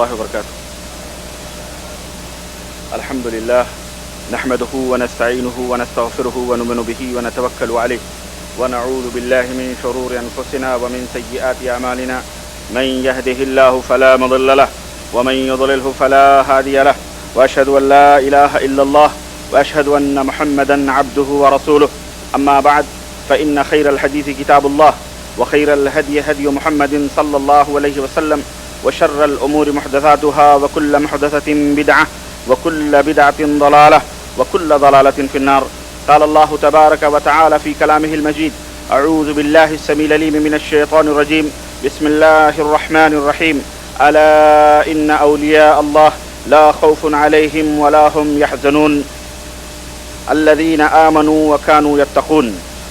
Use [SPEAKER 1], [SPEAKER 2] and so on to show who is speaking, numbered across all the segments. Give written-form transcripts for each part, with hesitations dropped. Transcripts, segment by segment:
[SPEAKER 1] الله وبركاته. الحمد لله نحمده ونستعينه ونستغفره ونؤمن به ونتوكل عليه ونعوذ بالله من شرور أنفسنا ومن سيئات أعمالنا من يهده الله فلا مضل له ومن يضلله فلا هادي له وأشهد أن لا إله إلا الله وأشهد أن محمدا عبده ورسوله. أما بعد فإن خير الحديث كتاب الله وخير الهدي هدي محمد صلى الله عليه وسلم وشر الأمور محدثاتها وكل محدثة بدعة وكل بدعة ضلالة وكل ضلالة في النار. قال الله تبارك وتعالى في كلامه المجيد: أعوذ بالله السميع العليم من الشيطان الرجيم. بسم الله الرحمن الرحيم. ألا إن أولياء الله لا خوف عليهم ولا هم يحزنون الذين آمنوا وكانوا يتقون.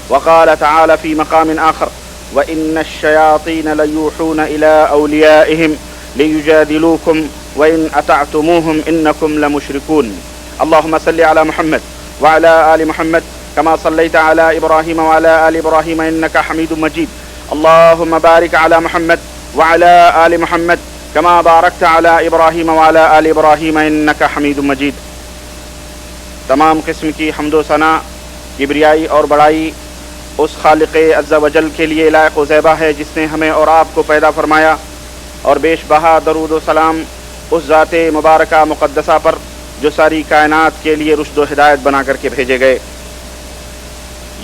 [SPEAKER 1] وقال تعالى في مقام آخر: وإن الشياطين ليوحون إلى أوليائهم ليجادلوكم وإن أطعتموهم إنكم لمشركون. اللهم صل على محمد وعلى آل محمد كما صليت على إبراهيم وعلى آل إبراهيم إنك حميد مجيد. اللهم بارك على محمد وعلى آل محمد كما باركت على إبراهيم وعلى آل إبراهيم إنك حميد مجيد. تمام قسم کی حمد و ثنا، کبریائی اور بڑائی اس خالق عز و جل کے لیے لائق و زیبا ہے جس نے ہمیں اور آپ کو پیدا فرمایا، اور بیش بہا درود و سلام اس ذات مبارکہ مقدسہ پر جو ساری کائنات کے لیے رشد و ہدایت بنا کر کے بھیجے گئے.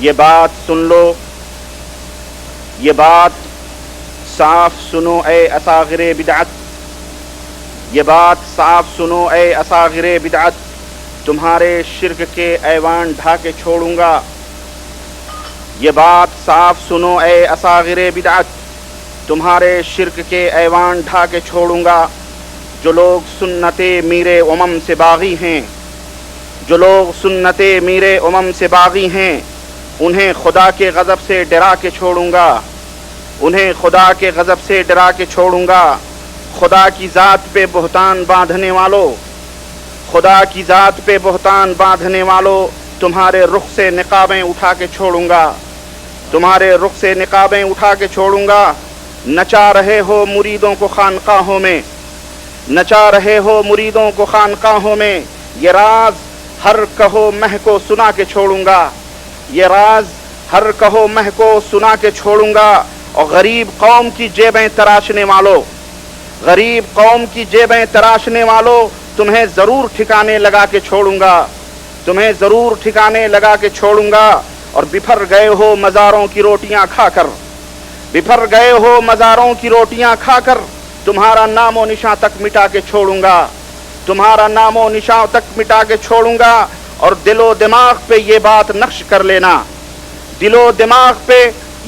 [SPEAKER 1] یہ بات سن لو، یہ بات صاف سنو اے اصاغر بدعت، یہ بات صاف سنو اے اصاغر بدعت، تمہارے شرک کے ایوان ڈھا کے چھوڑوں گا. یہ بات صاف سنو اے اصاغر بدعت، تمہارے شرک کے ایوان ڈھا کے چھوڑوں گا. جو لوگ سنت میر امم سے باغی ہیں، جو لوگ سنت میر امم سے باغی ہیں، انہیں خدا کے غضب سے ڈرا کے چھوڑوں گا، انہیں خدا کے غضب سے ڈرا کے چھوڑوں گا. خدا کی ذات پہ بہتان باندھنے والوں، خدا کی ذات پہ بہتان باندھنے والوں، تمہارے رخ سے نقابیں اٹھا کے چھوڑوں گا، تمہارے رخ سے نقابیں اٹھا کے چھوڑوں گا. نچا رہے ہو مریدوں کو خانقاہوں میں، نچا رہے ہو مریدوں کو خانقاہوں میں، یہ راز ہر کہو مہ کو سنا کے چھوڑوں گا، یہ راز ہر کہو مہ کو سنا کے چھوڑوں گا. اور غریب قوم کی جیبیں تراشنے والوں، غریب قوم کی جیبیں تراشنے والوں، تمہیں ضرور ٹھکانے لگا کے چھوڑوں گا، تمہیں ضرور ٹھکانے لگا کے چھوڑوں گا. اور بپھر گئے ہو مزاروں کی روٹیاں کھا کر، بپھر گئے ہو مزاروں کی روٹیاں کھا کر، تمہارا نام و نشان تک مٹا کے چھوڑوں گا، تمہارا نام و نشان تک مٹا کے چھوڑوں گا. اور دل و دماغ پہ یہ بات نقش کر لینا، دل و دماغ پہ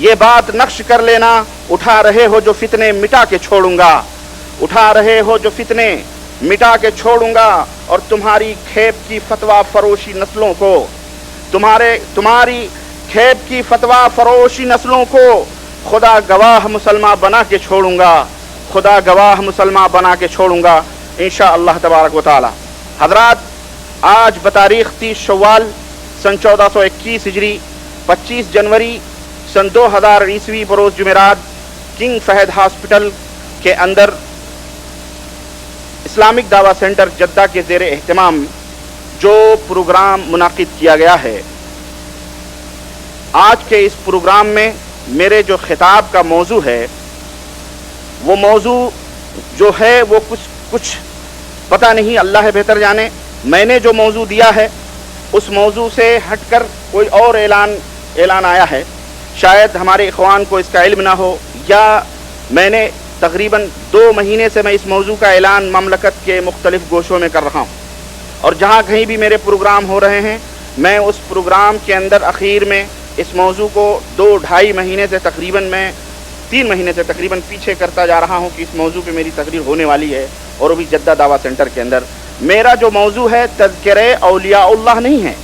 [SPEAKER 1] یہ بات نقش کر لینا، اٹھا رہے ہو جو فتنے مٹا کے چھوڑوں گا، اٹھا رہے ہو جو فتنے مٹا کے چھوڑوں گا. اور تمہاری کھیپ کی فتویٰ فروشی نسلوں کو، تمہاری کھیپ کی فتویٰ فروشی نسلوں کو خدا گواہ مسلمان بنا کے چھوڑوں گا، خدا گواہ مسلمان بنا کے چھوڑوں گا انشاءاللہ تبارک و تعالی. حضرات، آج بتاریخ 30 شوال سن 1421 ہجری 25 جنوری سن 2000 عیسوی بروز جمعرات کنگ فہد ہاسپٹل کے اندر اسلامک دعویٰ سینٹر جدہ کے زیر اہتمام جو پروگرام منعقد کیا گیا ہے، آج کے اس پروگرام میں میرے جو خطاب کا موضوع ہے، وہ موضوع جو ہے وہ کچھ پتہ نہیں، اللہ بہتر جانے. میں نے جو موضوع دیا ہے اس موضوع سے ہٹ کر کوئی اور اعلان آیا ہے. شاید ہمارے اخوان کو اس کا علم نہ ہو، یا میں نے تقریباً 2 مہینے سے میں اس موضوع کا اعلان مملکت کے مختلف گوشوں میں کر رہا ہوں، اور جہاں کہیں بھی میرے پروگرام ہو رہے ہیں، میں اس پروگرام کے اندر اخیر میں اس موضوع کو 2-2.5 مہینے سے تقریباً میں 3 مہینے سے تقریباً پیچھے کرتا جا رہا ہوں کہ اس موضوع پہ میری تقریر ہونے والی ہے، اور وہ بھی جدہ دعویٰ سینٹر کے اندر. میرا جو موضوع ہے تذکرہ اولیاء اللہ نہیں ہے،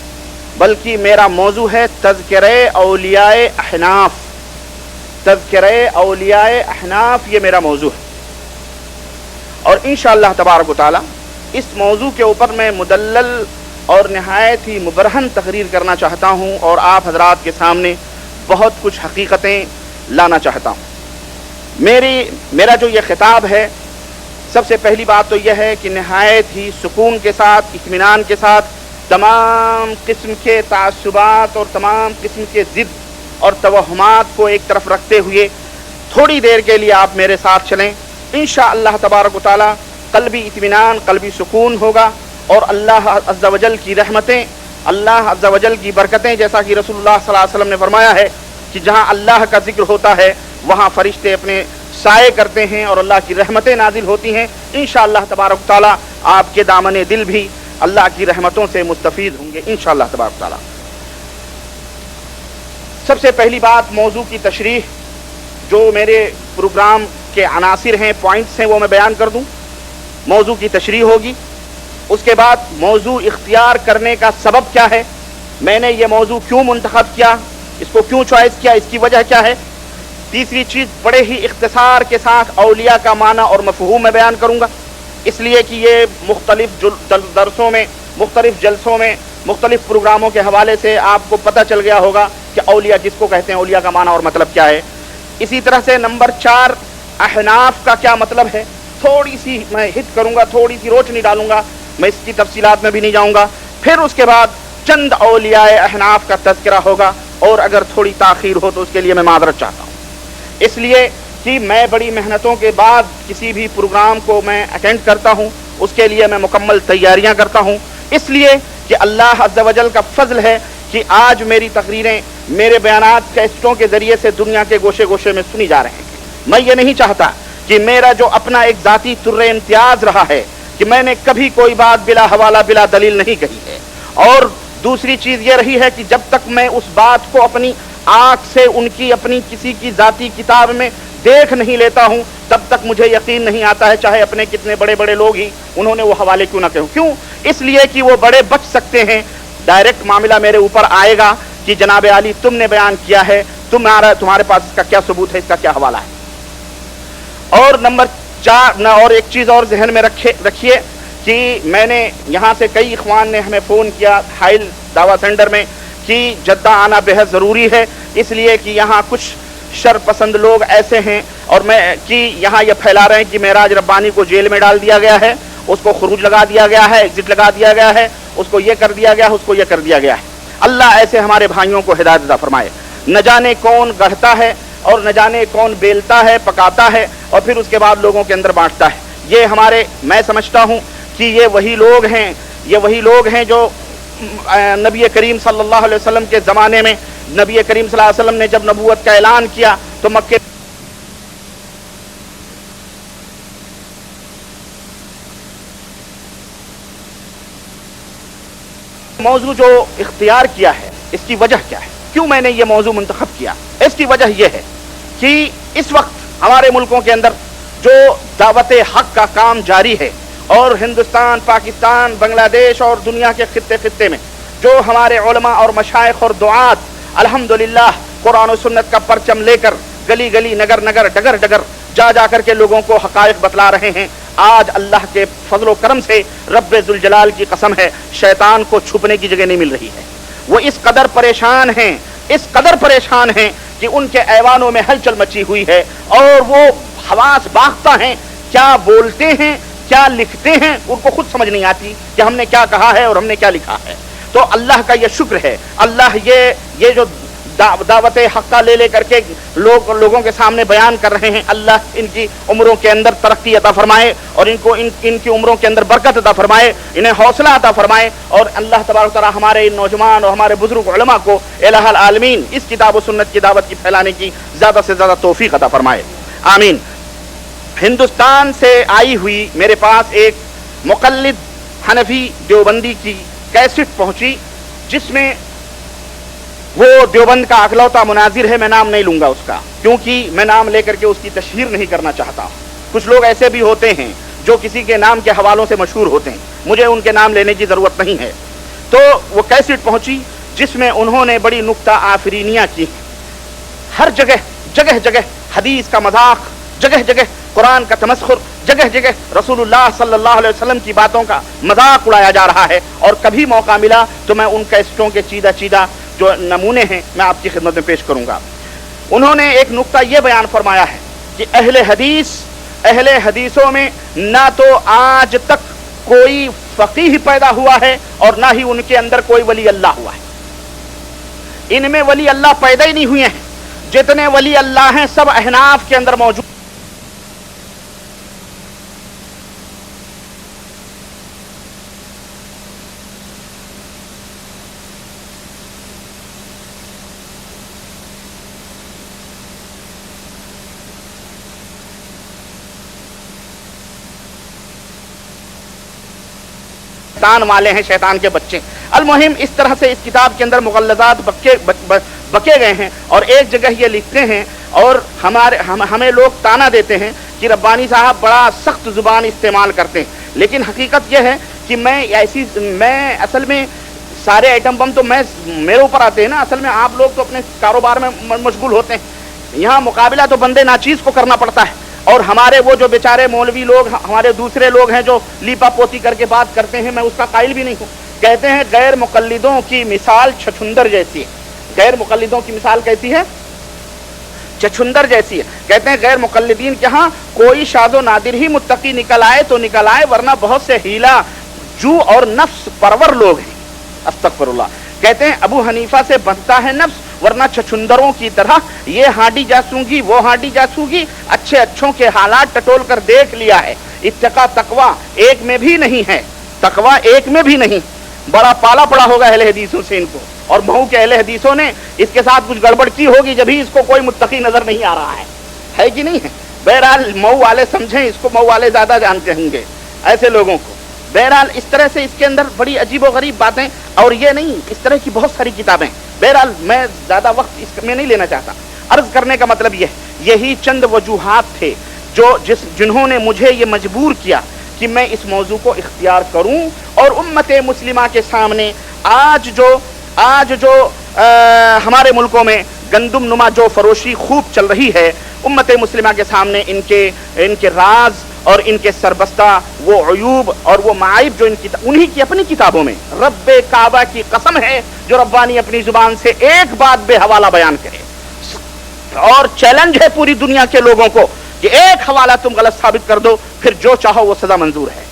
[SPEAKER 1] بلکہ میرا موضوع ہے تذکرہ اولیاء احناف. تذکرہ اولیاء احناف یہ میرا موضوع ہے، اور انشاءاللہ تبارک و تعالی اس موضوع کے اوپر میں مدلل اور نہایت ہی مبرہن تقریر کرنا چاہتا ہوں، اور آپ حضرات کے سامنے بہت کچھ حقیقتیں لانا چاہتا ہوں. میرا جو یہ خطاب ہے سب سے پہلی بات تو یہ ہے کہ نہایت ہی سکون کے ساتھ، اطمینان کے ساتھ تمام قسم کے تعصبات اور تمام قسم کے ضد اور توہمات کو ایک طرف رکھتے ہوئے تھوڑی دیر کے لیے آپ میرے ساتھ چلیں. انشاءاللہ تبارک و تعالی قلبی اطمینان، قلبی سکون ہوگا، اور اللہ عز و جل کی رحمتیں، اللہ عز و جل کی برکتیں، جیسا کہ رسول اللہ صلی اللہ علیہ وسلم نے فرمایا ہے کہ جہاں اللہ کا ذکر ہوتا ہے وہاں فرشتے اپنے سائے کرتے ہیں اور اللہ کی رحمتیں نازل ہوتی ہیں. انشاءاللہ تبارک و تعالی آپ کے دامن دل بھی اللہ کی رحمتوں سے مستفید ہوں گے انشاءاللہ تبارک و تعالی. سب سے پہلی بات موضوع کی تشریح، جو میرے پروگرام کے عناصر ہیں، پوائنٹس ہیں، وہ میں بیان کر دوں. موضوع کی تشریح ہوگی، اس کے بعد موضوع اختیار کرنے کا سبب کیا ہے، میں نے یہ موضوع کیوں منتخب کیا، اس کو کیوں چوائس کیا، اس کی وجہ کیا ہے. تیسری چیز، بڑے ہی اختصار کے ساتھ اولیاء کا معنی اور مفہوم میں بیان کروں گا، اس لیے کہ یہ مختلف درسوں میں، مختلف جلسوں میں، مختلف پروگراموں کے حوالے سے آپ کو پتہ چل گیا ہوگا کہ اولیاء کس کو کہتے ہیں، اولیاء کا معنی اور مطلب کیا ہے. اسی طرح سے نمبر 4 احناف کا کیا مطلب ہے، تھوڑی سی میں ہٹ کروں گا، تھوڑی سی روشنی ڈالوں گا، میں اس کی تفصیلات میں بھی نہیں جاؤں گا. پھر اس کے بعد چند اولیاء احناف کا تذکرہ ہوگا، اور اگر تھوڑی تاخیر ہو تو اس کے لیے میں معذرت چاہتا ہوں، اس لیے کہ میں بڑی محنتوں کے بعد کسی بھی پروگرام کو میں اٹینڈ کرتا ہوں، اس کے لیے میں مکمل تیاریاں کرتا ہوں، اس لیے کہ اللہ عز و جل کا فضل ہے کہ آج میری تقریریں، میرے بیانات کیسٹوں کے ذریعے سے دنیا کے گوشے گوشے میں سنی جا رہے ہیں. میں یہ نہیں چاہتا کہ میرا جو اپنا ایک ذاتی تر امتیاز رہا ہے کہ میں نے کبھی کوئی بات بلا حوالہ بلا دلیل نہیں کہی ہے، اور دوسری چیز یہ رہی ہے کہ جب تک میں اس بات کو اپنی آنکھ سے ان کی اپنی کسی کی ذاتی کتاب میں دیکھ نہیں لیتا ہوں تب تک مجھے یقین نہیں آتا ہے، چاہے اپنے کتنے بڑے بڑے لوگ ہی انہوں نے وہ حوالے کیوں نہ کہوں. کیوں؟ اس لیے کہ وہ بڑے بچ سکتے ہیں، ڈائریکٹ معاملہ میرے اوپر آئے گا کہ جناب عالی تم نے بیان کیا ہے، تمہارے پاس اس کا کیا ثبوت ہے، اس کا کیا حوالہ ہے. اور نمبر 4 اور ایک چیز اور ذہن میں رکھیے کہ میں نے یہاں سے کئی اخوان نے ہمیں فون کیا حائل دعویٰ سینٹر میں کہ جدہ آنا بہت ضروری ہے، اس لیے کہ یہاں کچھ شر پسند لوگ ایسے ہیں اور یہاں یہ پھیلا رہے ہیں کہ معراج ربانی کو جیل میں ڈال دیا گیا ہے، اس کو خروج لگا دیا گیا ہے، ایگزٹ لگا دیا گیا ہے، اس کو یہ کر دیا گیا ہے، اس کو یہ کر دیا گیا ہے. اللہ ایسے ہمارے بھائیوں کو ہدایت عطا فرمائے. نہ جانے کون گڑھتا ہے اور نہ جانے کون بیلتا ہے، پکاتا ہے اور پھر اس کے بعد لوگوں کے اندر بانٹتا ہے. یہ میں سمجھتا ہوں کہ یہ وہی لوگ ہیں جو نبی کریم صلی اللہ علیہ وسلم کے زمانے میں نبی کریم صلی اللہ علیہ وسلم نے جب نبوت کا اعلان کیا تو مکے موضوع جو اختیار کیا ہے اس کی وجہ کیا ہے، کیوں میں نے یہ موضوع منتخب کیا. اس کی وجہ یہ ہے کہ اس وقت ہمارے ملکوں کے اندر جو دعوت حق کا کام جاری ہے، اور ہندوستان، پاکستان، بنگلہ دیش اور دنیا کے خطے میں جو ہمارے علماء اور مشائخ اور دعات الحمدللہ قرآن و سنت کا پرچم لے کر گلی گلی، نگر نگر، ڈگر ڈگر جا کر کے لوگوں کو حقائق بتلا رہے ہیں، آج اللہ کے فضل و کرم سے رب ذوالجلال کی قسم ہے شیطان کو چھپنے کی جگہ نہیں مل رہی ہے. وہ اس قدر پریشان ہیں کہ ان کے ایوانوں میں ہلچل مچی ہوئی ہے، اور وہ حواس باختہ ہیں، کیا بولتے ہیں، کیا لکھتے ہیں، ان کو خود سمجھ نہیں آتی کہ ہم نے کیا کہا ہے اور ہم نے کیا لکھا ہے. تو اللہ کا یہ شکر ہے، اللہ یہ جو دعوت حق کا لے کر کے لوگوں کے سامنے بیان کر رہے ہیں، اللہ ان کی عمروں کے اندر ترقی عطا فرمائے اور ان کی عمروں کے اندر برکت عطا فرمائے، انہیں حوصلہ عطا فرمائے، اور اللہ تبارک و تعالی ہمارے نوجوان اور ہمارے بزرگ علماء کو الہ العالمین اس کتاب و سنت کی دعوت کی پھیلانے کی زیادہ سے زیادہ توفیق عطا فرمائے، آمین. ہندوستان سے آئی ہوئی میرے پاس ایک مقلد حنفی دیوبندی کی کیسٹ پہنچی، جس میں وہ دیوبند کا اکلوتا مناظر ہے، میں نام نہیں لوں گا اس کا، کیونکہ میں نام لے کر کے اس کی تشہیر نہیں کرنا چاہتا. کچھ لوگ ایسے بھی ہوتے ہیں جو کسی کے نام کے حوالوں سے مشہور ہوتے ہیں، مجھے ان کے نام لینے کی ضرورت نہیں ہے. تو وہ کیسٹ پہنچی جس میں انہوں نے بڑی نکتہ آفرینیاں کی، ہر جگہ حدیث کا مذاق، جگہ قرآن کا تمسخر، جگہ رسول اللہ صلی اللہ علیہ وسلم کی باتوں کا مذاق اڑایا جا رہا ہے. اور کبھی موقع ملا تو میں ان کیسٹوں کے چیدہ جو نمونے ہیں میں آپ کی خدمت میں پیش کروں گا. انہوں نے ایک نکتہ یہ بیان فرمایا ہے کہ اہل حدیث اہل حدیثوں میں نہ تو آج تک کوئی فقیہ پیدا ہوا ہے اور نہ ہی ان کے اندر کوئی ولی اللہ ہوا ہے. ان میں ولی اللہ پیدا ہی نہیں ہوئے ہیں. جتنے ولی اللہ ہیں سب احناف کے اندر موجود. شیطان والے ہیں، شیطان کے بچے. المہم اس طرح سے اس کتاب کے اندر مغلظات بکے گئے ہیں. اور ایک جگہ یہ لکھتے ہیں اور ہمیں لوگ تانا دیتے ہیں کہ ربانی صاحب بڑا سخت زبان استعمال کرتے ہیں. لیکن حقیقت یہ ہے کہ میں اصل میں سارے ایٹم بم تو میرے اوپر آتے ہیں نا. اصل میں آپ لوگ تو اپنے کاروبار میں مشغول ہوتے ہیں. یہاں مقابلہ تو بندے ناچیز کو کرنا پڑتا ہے. اور ہمارے وہ جو بیچارے مولوی لوگ، ہمارے دوسرے لوگ ہیں جو لیپا پوتی کر کے بات کرتے ہیں، میں اس کا قائل بھی نہیں ہوں. کہتے ہیں غیر مقلدوں کی مثال چھچھندر جیسی ہے. غیر مقلدوں کی مثال کیسی ہے؟ چھچھندر جیسی ہے. کہتے ہیں غیر مقلدین کے ہاں کوئی شاذ و نادر ہی متقی نکل آئے تو نکل آئے، ورنہ بہت سے ہیلا جو اور نفس پرور لوگ ہیں. استغفر اللہ. کہتے ہیں ابو حنیفہ سے بنتا ہے نفس، ورنہ چھچھندروں کی طرح یہ ہانڈی جاسوں گی وہ ہانڈی جاسوں گی، اچھے اچھوں کے حالات ٹٹول کر دیکھ لیا ہے. اتقا تقوی ایک میں بھی نہیں ہے. تقوی ایک میں بھی نہیں. بڑا پالا پڑا ہوگا اہل حدیثوں سے ان کو، اور مئو کے اہل حدیثوں نے اس کے ساتھ کچھ گڑبڑ کی ہوگی جبھی اس کو کوئی متقی نظر نہیں آ رہا ہے کہ نہیں ہے؟ بہرحال مئو والے سمجھیں اس کو، مئو والے زیادہ جانتے ہوں گے ایسے لوگوں کو. بہرحال اس طرح سے اس کے اندر بڑی عجیب و غریب باتیں، اور یہ نہیں، اس طرح کی بہت ساری کتابیں. بہرحال میں زیادہ وقت اس میں نہیں لینا چاہتا. عرض کرنے کا مطلب یہی چند وجوہات تھے جنہوں نے مجھے یہ مجبور کیا کہ میں اس موضوع کو اختیار کروں اور امت مسلمہ کے سامنے آج جو ہمارے ملکوں میں گندم نما جو فروشی خوب چل رہی ہے، امت مسلمہ کے سامنے ان کے راز اور ان کے سربستہ وہ عیوب اور وہ معائب جو انہی کی اپنی کتابوں میں، رب کعبہ کی قسم ہے جو ربانی اپنی زبان سے ایک بات بے حوالہ بیان کرے. اور چیلنج ہے پوری دنیا کے لوگوں کو کہ ایک حوالہ تم غلط ثابت کر دو، پھر جو چاہو وہ سزا منظور ہے.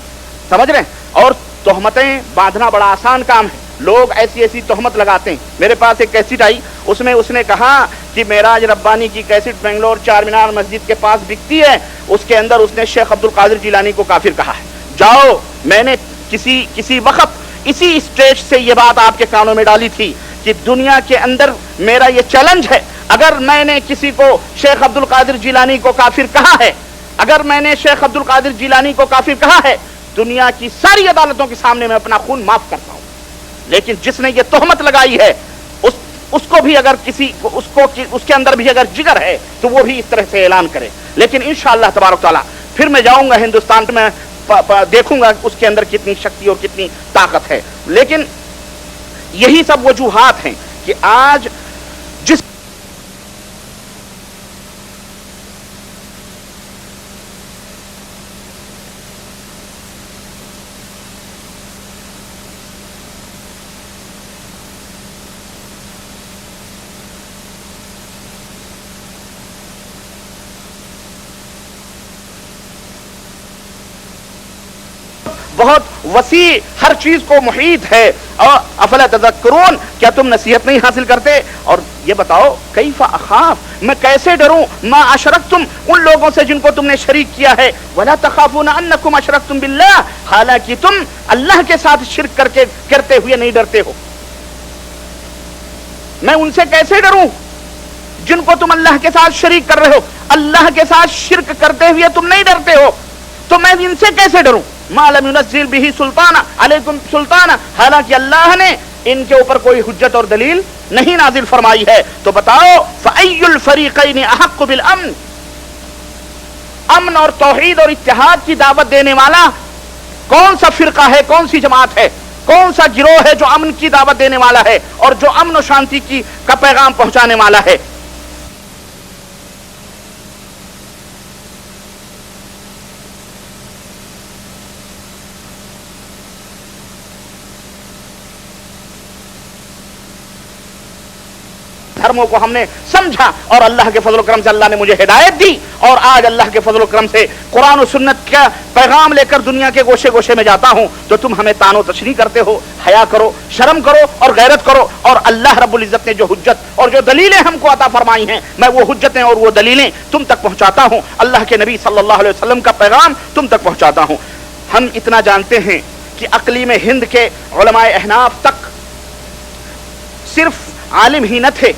[SPEAKER 1] سمجھ رہے ہیں؟ اور تہمتیں باندھنا بڑا آسان کام ہے. لوگ ایسی تہمت لگاتے ہیں. میرے پاس ایک کیسٹ آئی، اس میں اس نے کہا کہ معراج ربانی کی کیسٹ بنگلور چار مینار مسجد کے پاس بکتی ہے. اس کے اندر اس نے شیخ عبد القادر جیلانی کو کافر کہا ہے. جاؤ، میں نے کسی وقت اسی اسٹیج سے یہ بات آپ کے کانوں میں ڈالی تھی کہ دنیا کے اندر میرا یہ چیلنج ہے، اگر میں نے کسی کو شیخ عبد القادر جیلانی کو کافر کہا ہے، اگر میں نے شیخ عبد القادر جیلانی کو کافر کہا ہے، دنیا کی ساری عدالتوں کے سامنے میں اپنا خون معاف کرتا ہوں. لیکن جس نے یہ تہمت لگائی ہے اس کو بھی اگر اس کے اندر بھی اگر جگر ہے تو وہ بھی اس طرح سے اعلان کرے. لیکن انشاءاللہ تبارک تعالیٰ پھر میں جاؤں گا ہندوستان میں، دیکھوں گا اس کے اندر کتنی شکتی اور کتنی طاقت ہے. لیکن یہی سب وجوہات ہیں کہ آج جس بہت وسیع ہر چیز کو محیط ہے. اور افلا تذکرون، کیا تم نصیحت نہیں حاصل کرتے؟ اور یہ بتاؤ کیف اخاف، میں کیسے ڈروں، ما اشرکتم، ان لوگوں سے جن کو تم نے شریک کیا ہے، ولا تخافون انکم اشرکتم باللہ، حالانکہ تم اللہ کے ساتھ شرک کرتے ہوئے نہیں ڈرتے ہو. میں ان سے کیسے ڈروں جن کو تم اللہ کے ساتھ شریک کر رہے ہو؟ اللہ کے ساتھ شرک کرتے ہوئے تم نہیں ڈرتے ہو تو میں ان سے کیسے ڈروں؟ ما لم ينزل به سلطانا علیکم سلطانا، حالانکہ اللہ نے ان کے اوپر کوئی حجت اور دلیل نہیں نازل فرمائی ہے. تو بتاؤ فأی الفریقین احق بالامن، امن اور توحید اور اتحاد کی دعوت دینے والا کون سا فرقہ ہے، کون سی جماعت ہے، کون سا گروہ ہے جو امن کی دعوت دینے والا ہے اور جو امن و شانتی کا پیغام پہنچانے والا ہے؟ دھرموں کو ہم نے سمجھا اور اللہ کے فضل و کرم سے اللہ نے مجھے ہدایت دی اور آج اللہ کے فضل و کرم سے قرآن و سنت کا پیغام لے کر دنیا کے گوشے گوشے میں جاتا ہوں تو تم ہمیں طعن و تشریح کرتے ہو. حیا کرو, شرم کرو اور غیرت کرو. اور اللہ رب العزت نے جو حجت اور جو دلیلیں ہم کو عطا فرمائی ہیں میں وہ حجتیں اور وہ دلیلیں تم تک پہنچاتا ہوں. اللہ کے نبی صلی اللہ علیہ وسلم کا پیغام تم تک پہنچاتا ہوں. ہم اتنا جانتے ہیں کہ اقلیم ہند کے علماء احناف تک صرف عالم ہی نہ تھے.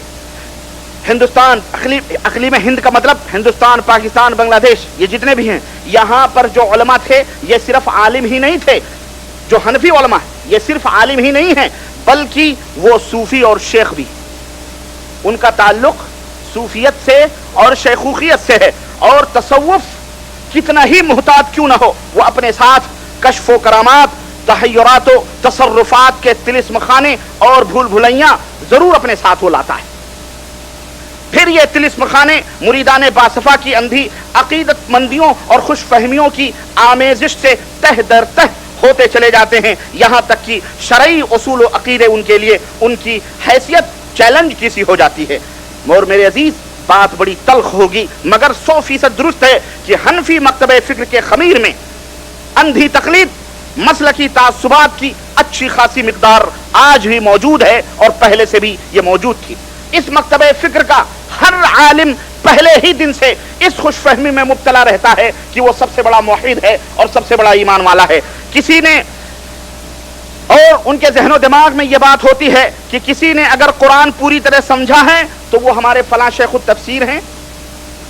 [SPEAKER 1] ہندوستان اقلیم ہند کا مطلب ہندوستان, پاکستان, بنگلہ دیش, یہ جتنے بھی ہیں یہاں پر جو علماء تھے یہ صرف عالم ہی نہیں تھے. جو حنفی علماء یہ صرف عالم ہی نہیں ہیں بلکہ وہ صوفی اور شیخ بھی. ان کا تعلق صوفیت سے اور شیخوخیت سے ہے. اور تصوف کتنا ہی محتاط کیوں نہ ہو وہ اپنے ساتھ کشف و کرامات, تحیرات و تصرفات کے طلسم خانے اور بھول بھلیاں ضرور اپنے ساتھ وہ لاتا ہے. پھر یہ طلسم خانے مریدان باصفا کی اندھی عقیدت مندیوں اور خوش فہمیوں کی آمیزش سے تہ در تہ ہوتے چلے جاتے ہیں, یہاں تک کہ شرعی اصول و عقیدے ان کے لیے ان کی حیثیت چیلنج کی سی ہو جاتی ہے. اور میرے عزیز بات بڑی تلخ ہوگی مگر 100% درست ہے کہ حنفی مکتبہ فکر کے خمیر میں اندھی تقلید, مسلکی تعصبات کی اچھی خاصی مقدار آج بھی موجود ہے اور پہلے سے بھی یہ موجود تھی. اس مکتبہ فکر کا ہر عالم پہلے ہی دن سے اس خوش فہمی میں مبتلا رہتا ہے کہ وہ سب سے بڑا موحد ہے اور سب سے بڑا ایمان والا ہے. کسی نے اور ان کے ذہن و دماغ میں یہ بات ہوتی ہے کہ کسی نے اگر قرآن پوری طرح سمجھا ہے تو وہ ہمارے فلاں شیخ التفسیر ہیں,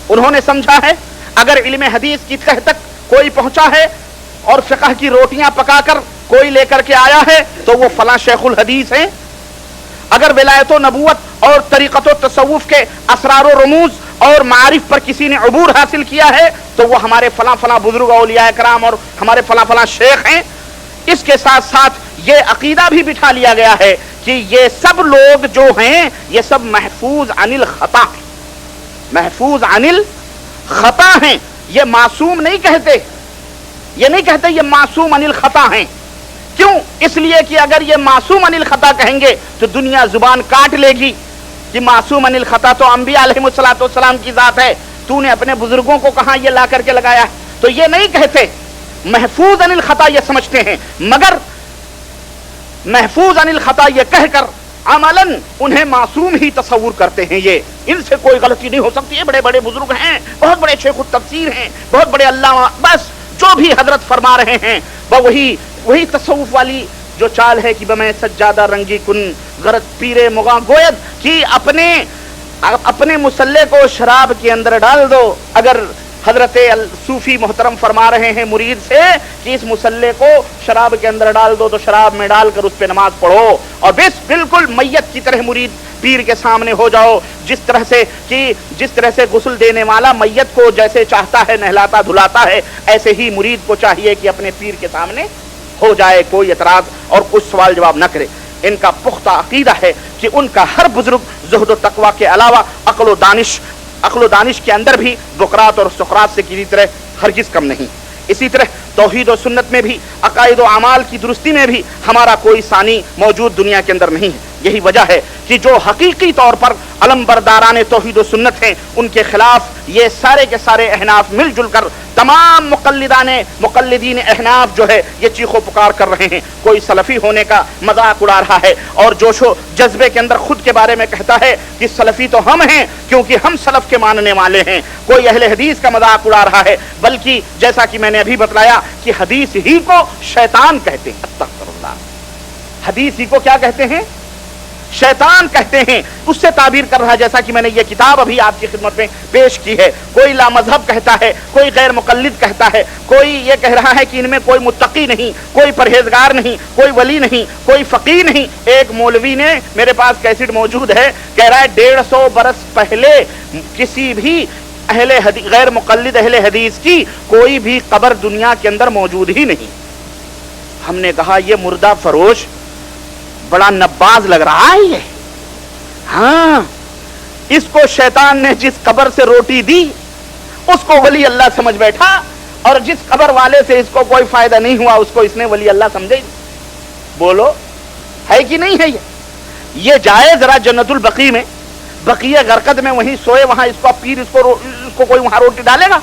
[SPEAKER 1] انہوں نے سمجھا ہے. اگر علم حدیث کی تہ تک کوئی پہنچا ہے اور فقہ کی روٹیاں پکا کر کوئی لے کر کے آیا ہے تو وہ فلاں شیخ الحدیث ہیں. اگر ولایت و نبوت اور طریقت و تصوف کے اسرار و رموز اور معارف پر کسی نے عبور حاصل کیا ہے تو وہ ہمارے فلاں فلاں بزرگ اولیاء کرام اور ہمارے فلاں فلاں شیخ ہیں. اس کے ساتھ ساتھ یہ عقیدہ بھی بٹھا لیا گیا ہے کہ یہ سب لوگ جو ہیں یہ سب محفوظ عن الخطا ہیں, محفوظ عن الخطا ہیں. یہ معصوم نہیں کہتے, یہ نہیں کہتے یہ معصوم عن الخطا ہیں. کیوں؟ اس لیے کہ اگر یہ معصوم عن الخطا کہیں گے تو دنیا زبان کاٹ لے گی کہ معصوم عن الخطا تو انبیاء علیہ الصلوۃ والسلام کی ذات ہے, تو نے اپنے بزرگوں کو کہاں یہ لا کر کے لگایا. تو یہ نہیں کہتے, محفوظ عن الخطا یہ سمجھتے ہیں, مگر محفوظ عن الخطا یہ کہہ کر عملاً انہیں معصوم ہی تصور کرتے ہیں. یہ ان سے کوئی غلطی نہیں ہو سکتی, یہ بڑے بڑے بزرگ ہیں, بہت بڑے شیخ التفسیر ہیں, بہت بڑے علامہ, بس جو بھی حضرت فرما رہے ہیں وہی تصوف والی جو چال ہے کہ بمیں سجادہ رنگی کن غرض پیرے مغاں گوید کہ اپنے مسلح کو شراب کے اندر ڈال دو. اگر حضرت صوفی محترم فرما رہے ہیں مرید سے کہ اس مسلح کو شراب کے اندر ڈال دو تو شراب میں ڈال کر اس پہ نماز پڑھو اور بس بالکل میت کی طرح مرید پیر کے سامنے ہو جاؤ. جس طرح سے غسل دینے والا میت کو جیسے چاہتا ہے نہلاتا دھلاتا ہے, ایسے ہی مرید کو چاہیے کہ اپنے پیر کے سامنے ہو جائے, کوئی اعتراض اور کچھ سوال جواب نہ کرے. ان کا پختہ عقیدہ ہے کہ ان کا ہر بزرگ زہد و تقوی کے علاوہ عقل و دانش کے اندر بھی بقرات اور سقراط سے کسی طرح ہرگز کم نہیں. اسی طرح توحید و سنت میں بھی, عقائد و اعمال کی درستی میں بھی ہمارا کوئی ثانی موجود دنیا کے اندر نہیں ہے. یہی وجہ ہے کہ جو حقیقی طور پر علم برداران توحید و سنت ہیں ان کے خلاف یہ سارے کے سارے احناف مل جل کر تمام مقلدین احناف جو ہے یہ چیخ و پکار کر رہے ہیں. کوئی سلفی ہونے کا مذاق اڑا رہا ہے اور جوش و جذبے کے اندر خود کے بارے میں کہتا ہے کہ سلفی تو ہم ہیں کیونکہ ہم سلف کے ماننے والے ہیں. کوئی اہل حدیث کا مذاق اڑا رہا ہے, بلکہ جیسا کہ میں نے ابھی بتلایا کہ حدیث ہی کو شیطان کہتے ہیں. استغفر اللہ, حدیث ہی کو کیا کہتے ہیں؟ شیطان کہتے ہیں. اس سے تعبیر کر رہا ہے جیسا کہ میں نے یہ کتاب ابھی آپ کی خدمت میں پیش کی ہے. کوئی لا مذہب کہتا ہے, کوئی غیر مقلد کہتا ہے, کوئی یہ کہہ رہا ہے کہ ان میں کوئی متقی نہیں, کوئی پرہیزگار نہیں, کوئی ولی نہیں, کوئی فقیہ نہیں. ایک مولوی نے میرے پاس کیسٹ موجود ہے, کہہ رہا ہے 150 برس پہلے کسی بھی غیر مقلد اہل حدیث کی کوئی بھی قبر دنیا کے اندر موجود ہی نہیں. ہم نے کہا یہ مردہ فروش بڑا نباز لگ رہا ہے یہ. ہاں, اس کو شیطان نے جس قبر سے روٹی دی اس کو ولی اللہ سمجھ بیٹھا, اور جس قبر والے سے اس کو کوئی فائدہ نہیں ہوا اس کو اس نے ولی اللہ سمجھے. بولو ہے کہ نہیں ہے؟ یہ جائے ذرا جنت البقیع میں बकिया गरकद में वहीं सोए, वहां इसको पीर इसको कोई वहां रोटी डालेगा?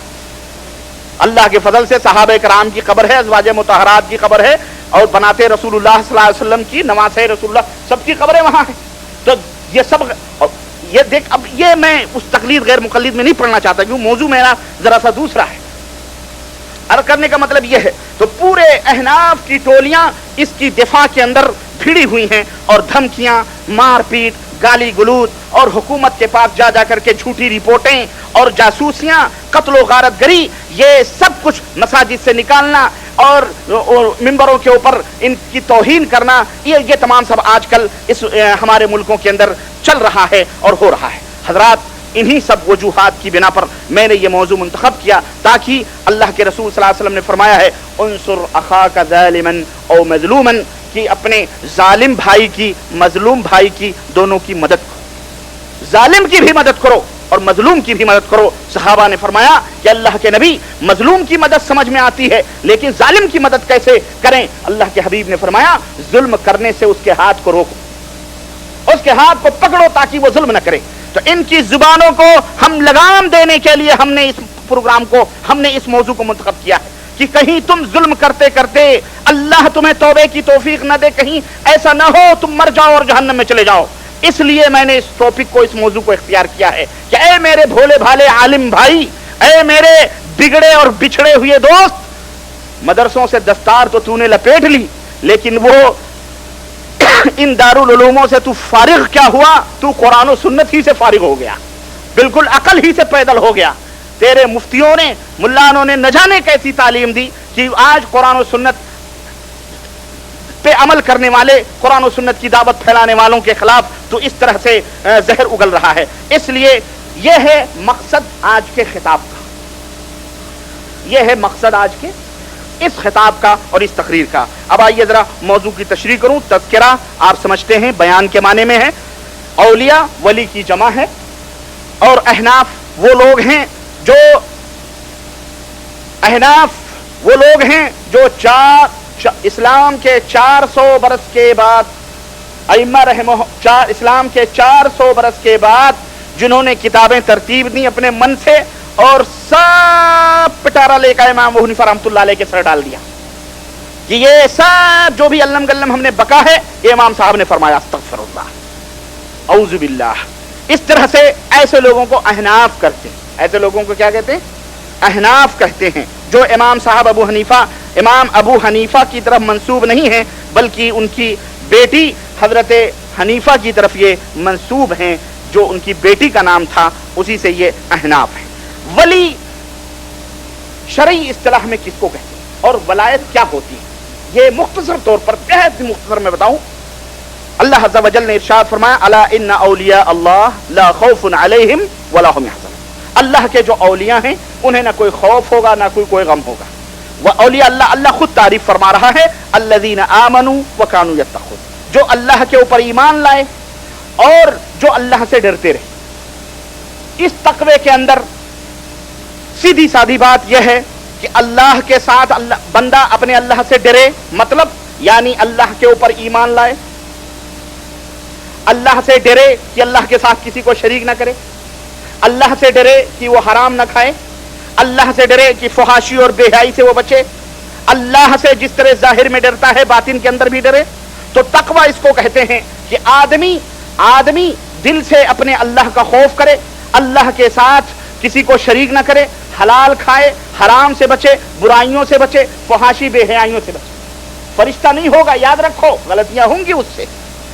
[SPEAKER 1] अल्लाह के फजल से सहाबे कराम की कब्र है, अज़वाजे मुतहरात की कब्र है, और बनाते रसूलुल्लाह सल्लल्लाहु अलैहि वसल्लम की, नवासे रसूलुल्लाह सबकी कब्रें वहां है। तो ये सब, ये देख, अब ये मैं उस तकलीद गैर मुकल्लिद में नहीं पढ़ना चाहता, क्योंकि मौजू मेरा जरा सा दूसरा है। अर्ज करने का मतलब यह है, तो पूरे अहनाफ की टोलियां इसकी दिफा के अंदर भिड़ी हुई हैं, और धमकियां, मारपीट, गाली गलूज, और हुकूमत के पास जा जा करके झूठी रिपोर्टें और जासूसियां, कत्ल गारत गरी, ये सब कुछ मसाजिद से निकालना और मिंबरों के ऊपर इनकी तौहीन करना, ये तमाम सब आजकल इस हमारे मुल्कों के अंदर चल रहा है और हो रहा है। हजरात, इन्हीं सब वजूहात की बिना पर मैंने ये मौजू मुंतखब किया, ताकि अल्लाह के रसूल सल्लल्लाहु अलैहि वसल्लम ने फरमाया है, उनसुर अखाका ज़ालिमन औ मज़लूमन, कि अपने जालिम भाई की, मजलूम भाई की, दोनों की मदद करो। जालिम की भी मदद करो और मजलूम की भी मदद करो। सहाबा ने फरमाया कि अल्लाह के नबी, मजलूम की मदद समझ में आती है, लेकिन जालिम की मदद कैसे करें? अल्लाह के हबीब ने फरमाया, जुल्म करने से उसके हाथ को रोको, उसके हाथ को पकड़ो ताकि वो जुल्म न करे। तो इनकी जुबानों को हम लगाम देने के लिए हमने इस प्रोग्राम को, हमने इस मौजू को मुंतखब किया है, कि कहीं तुम जुल्म करते करते अल्लाह तुम्हें तौबे की तौफीक न दे, कहीं ऐसा ना हो तुम मर जाओ और जहन्नम में चले जाओ। इसलिए मैंने इस टॉपिक को, इस मौजू को इख्तियार किया है कि ऐ मेरे भोले भाले आलिम भाई, ऐ मेरे बिगड़े और बिछड़े हुए दोस्त, मदरसों से दस्तार तो तूने लपेट ली, लेकिन वो इन दारुल उलूमों से तू फारिग क्या हुआ? तू कुरान और सुन्नत ही से फारिग हो गया, बिल्कुल अकल ही से पैदल हो गया। तेरे मुफ्तियों ने, मुल्लानों ने न जाने कैसी तालीम दी कि आज कुरान और सुन्नत पे अमल करने वाले, कुरान और सुन्नत की दावत फैलाने वालों के खिलाफ तो इस तरह से जहर उगल रहा है। इसलिए यह है मकसद आज के खिताब का, यह है मकसद आज के इस खिताब का और इस तकरीर का। अब आइए जरा मौजू की तशरीह करूं। तज़किरा आप समझते हैं बयान के माने में है, औलिया वली की जमा है, और अहनाफ वो लोग हैं जो, अहनाफ वो लोग हैं जो इस्लाम के 400 बरस के बाद, अइम्मा रहमहुल्लाह, इस्लाम के 400 बरस के बाद जिन्होंने किताबें तरतीब दी अपने मन से, और सब पिटारा लेकर इमाम अबू हनीफा रहमतुल्लाह अलैह के सर डाल दिया कि ये सब जो भी अल्लम गल्लम हमने बका है, ये इमाम साहब ने फरमाया अस्तगफिरुल्लाह औज़ु बिल्लाह। इस तरह से ऐसे लोगों को अहनाफ करते हैं। ऐसे लोगों को क्या कहते हैं? अहनाफ कहते हैं, जो इमाम साहब इमाम अबू हनीफा की तरफ मंसूब नहीं है, बल्कि उनकी बेटी हजरत हनीफा की तरफ ये मंसूब हैं, जो उनकी बेटी का नाम था, उसी से ये अहनाफ है। वली शरई इस्तिलाह में किसको कहते हैं और वलायत क्या होती है, ये मुख्तसर तौर पर, बेहद मुख्तसर में बताऊं। अल्लाह अज़्ज़ा व जल ने इरशाद फरमाया, अला इन्ना औलिया अल्लाह ला खौफुन अलैहिम वला हुम यहज़नून। अल्लाह के जो औलिया हैं उन्हें ना कोई खौफ होगा ना कोई गम होगा। वह औलिया अल्लाह खुद तारीफ फरमा रहा है, अल्लज़ीना आमनू व कानू यत्तक़ून, जो अल्लाह के ऊपर ईमान लाए और जो अल्लाह से डरते रहे। इस तक़वे के अंदर सीधी सादी बात यह है कि अल्लाह के साथ बंदा अपने अल्लाह से डरे, मतलब यानी अल्लाह के ऊपर ईमान लाए, अल्लाह से डरे कि अल्लाह के साथ किसी को शरीक ना करे, अल्लाह से डरे कि वो हराम ना खाए, अल्लाह से डरे कि फहाशी और बेहयाई से वो बचे, अल्लाह से जिस तरह जाहिर में डरता है बातिन के अंदर भी डरे। तो तकवा इसको कहते हैं कि आदमी दिल से अपने अल्लाह का खौफ करे, अल्लाह के साथ किसी को शरीक ना करे, हलाल खाए, हराम से बचे, बुराइयों से बचे, फहाशी बेहयाइयों से बचे। फरिश्ता नहीं होगा, याद रखो, गलतियां होंगी उससे,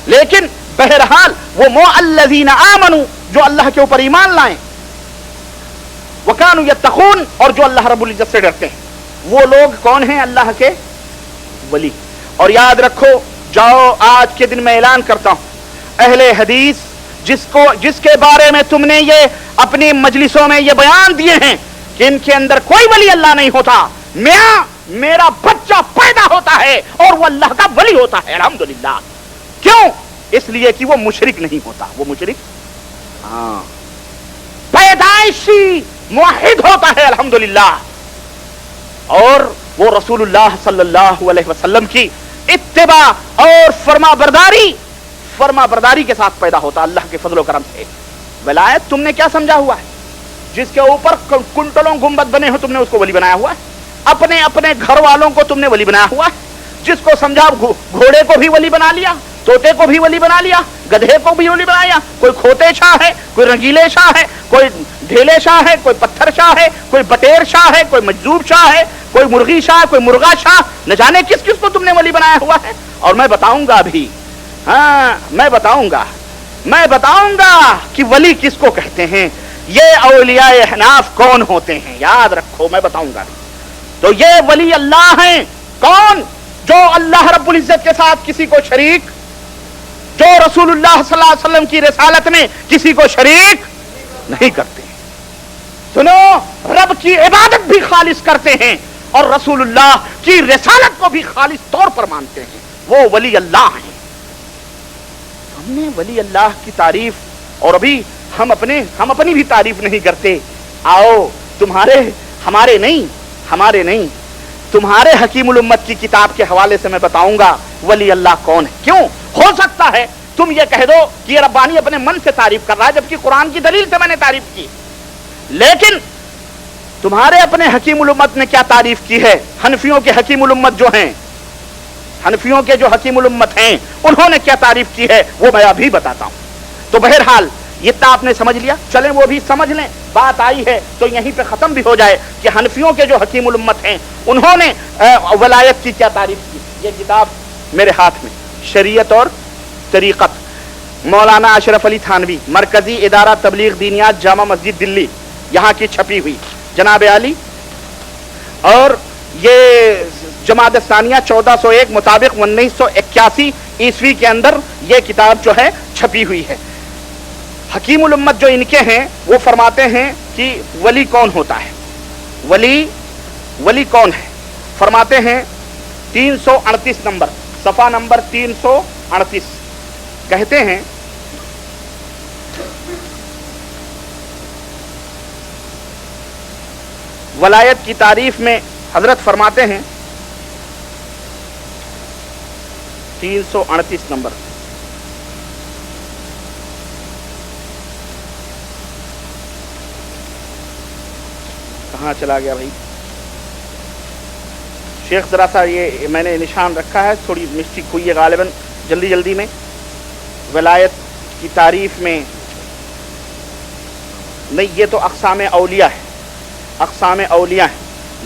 [SPEAKER 1] लेकिन बहरहाल वो मुअल्लज़ीना आमनू, जो अल्लाह के ऊपर ईमान लाएं, वकानू यत्तक़ून, और जो अल्लाह रब्बुल इज्जत से डरते हैं, वो लोग कौन हैं? अल्लाह के वली। और याद रखो, जाओ आज के दिन मैं ऐलान करता हूं, अहले हदीस जिसके बारे में तुमने ये अपनी मजलिसों में ये बयान दिए हैं कि इनके अंदर कोई वली अल्लाह नहीं होता, मेरा बच्चा पैदा होता है और वो अल्लाह का वली होता है, अल्हम्दुलिल्लाह। क्यों? इसलिए कि वो मुशरिक नहीं होता, वो मुशरिक पैदाइशी मुवहिद होता है, अल्हम्दुलिल्लाह। और वो रसूलुल्लाह सल्लल्लाहु अलैहि वसल्लम की इत्तिबा और फरमा बरदारी के साथ पैदा होता, अल्लाह के फजल करम से। वलायत तुमने क्या समझा हुआ है? जिसके ऊपर कुंटलों गुंबद बने हो तुमने उसको वली बनाया हुआ है, अपने अपने घर वालों को तुमने वली बनाया हुआ है, जिसको समझा घोड़े को भी वली बना लिया, तोते को भी वली बना लिया, गधे को भी वली बनाया। कोई खोते शाह है, कोई रंगीले शाह है, कोई ढेले शाह है, कोई पत्थर शाह है, कोई बटेर शाह है, कोई मजदूब शाह है, कोई मुर्गी शाह, कोई मुर्गा शाह, न जाने किस किस को तुमने वली बनाया हुआ है। और मैं बताऊंगा अभी, हाँ मैं बताऊंगा कि वली किसको कहते हैं, ये औलियाए अहनाफ कौन होते हैं, याद रखो मैं बताऊंगा। तो ये वली अल्लाह हैं। कौन? जो अल्लाह रब्बुल इज्जत के साथ किसी को शरीक, जो रसूलुल्लाह सल्लल्लाहु अलैहि वसल्लम की रिसालत में किसी को शरीक नहीं करते। सुनो, रब की इबादत भी खालिस करते हैं और रसूलुल्लाह की रिसालत को भी खालिस तौर पर मानते हैं, वो वली अल्लाह हैं। हमने वली अल्लाह की तारीफ, और अभी हम अपनी भी तारीफ नहीं करते। आओ हमारे नहीं तुम्हारे हकीमुल उम्मत की किताब के हवाले से मैं बताऊंगा वली अल्लाह कौन है। क्यों? हो सकता है तुम ये कह दो कि ये रब्बानी अपने मन से तारीफ कर रहा है, जबकि कुरान की दलील से मैंने तारीफ की। लेकिन तुम्हारे अपने हकीमुल उम्मत ने क्या तारीफ की है? हनफियों के हकीमुल उम्मत जो हैं, हनफियों के जो हकीमुल उम्मत हैं, उन्होंने क्या तारीफ की है वो मैं अभी बताता हूं। तो बहरहाल इतना आपने समझ लिया, चलें वो भी समझ लें। बात आई है तो यहीं पे खत्म भी हो जाए कि हनफियों के जो हकीमुल उम्मत हैं उन्होंने वलायत की क्या तारीफ की। ये किताब मेरे हाथ में, शरीयत और तरीक़त, मौलाना अशरफ अली थानवी, मरकजी इदारा तबलीग दीनियात, जामा मस्जिद दिल्ली, यहाँ की छपी हुई जनाब आली, और ये जमात सानिया 1401 मुताबिक 1981 ईस्वी के अंदर ये किताब जो है छपी हुई है। हकीमुल उम्मत जो इनके हैं वो फरमाते हैं कि वली कौन होता है, वली कौन है। फरमाते हैं 338 नंबर, सफ़ा नंबर 338, कहते हैं वलायत की तारीफ में हजरत फरमाते हैं 338 नंबर, कहाँ चला गया भाई शेख, जरा सा ये मैंने निशान रखा है, थोड़ी मिस्टेक हुई है गालिबन जल्दी में। वलायत की तारीफ में नहीं, ये तो अक़साम औलिया है,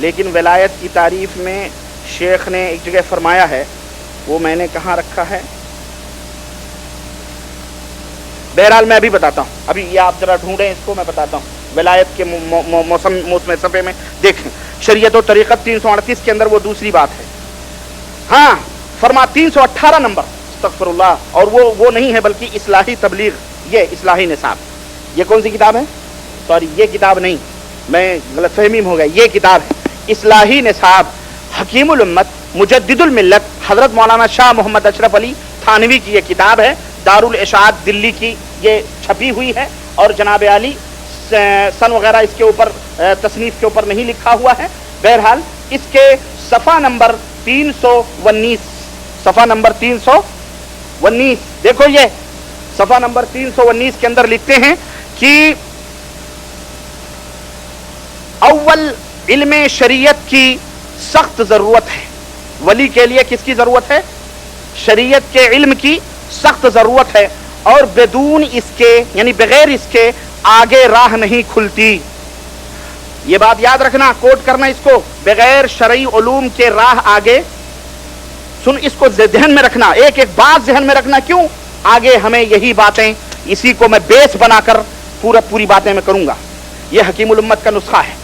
[SPEAKER 1] लेकिन वलायत की तारीफ में शेख ने एक जगह फरमाया है, वो मैंने कहाँ रखा है। बहरहाल मैं अभी बताता हूँ, अभी ये आप जरा ढूंढें इसको, मैं बताता हूँ। वलायत के मौसम सफ़े में देखें, शरीयत और तरीक़त 338 के अंदर वो दूसरी बात है। हाँ, फरमा 318 नंबर, अस्तग़फ़िरुल्लाह, और वो नहीं है बल्कि इस्लाही तबलीग, ये इस्लाही निसाब। ये कौन सी किताब है? सॉरी, ये किताब नहीं, मैं गलतफहमी में हो गया, ये किताब है इस्लाही निसाब, हकीमुल उम्मत मुजद्दिदुल मिल्लत हज़रत मौलाना शाह मोहम्मद अशरफ अली थानवी की ये किताब है, दारुल इशाद दिल्ली की ये छपी हुई है। और जनाब आली सन वगैरह इसके ऊपर तसनीफ के ऊपर नहीं लिखा हुआ है। बहरहाल इसके सफ़ा नंबर 319, सफ़ा नंबर 319 देखो, ये सफ़ा नंबर 319 के अंदर लिखते हैं कि अव्वल इल्म शरीयत की सख्त ज़रूरत है। वली के लिए किसकी ज़रूरत है? शरीयत के इल्म की सख्त ज़रूरत है, और बेदून इसके यानी बगैर इसके आगे राह नहीं खुलती। ये बात याद रखना, कोट करना इसको, बगैर शरई उलूम के राह आगे, सुन इसको ज़हन में रखना, एक एक बात ज़हन में रखना। क्यों? आगे हमें यही बातें, इसी को मैं बेस बनाकर पूरी बातें मैं करूंगा। ये हकीमुल उम्मत का नुस्खा है,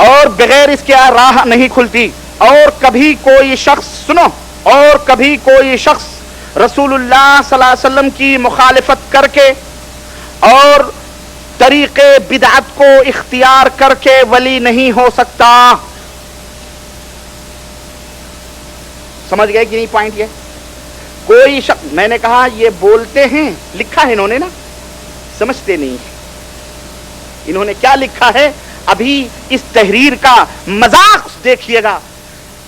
[SPEAKER 1] और बगैर इसके राह नहीं खुलती। और कभी कोई शख्स, सुनो, और कभी कोई शख्स रसूलुल्लाह सल्लल्लाहु अलैहि वसल्लम की मुखालिफत करके और तरीके बिदअत को इख्तियार करके वली नहीं हो सकता। समझ गए कि नहीं पॉइंट? ये कोई शख्स, मैंने कहा ये बोलते हैं, लिखा है इन्होंने ना, समझते नहीं है। इन्होंने क्या लिखा है, अभी इस तहरीर का मजाक देखिएगा,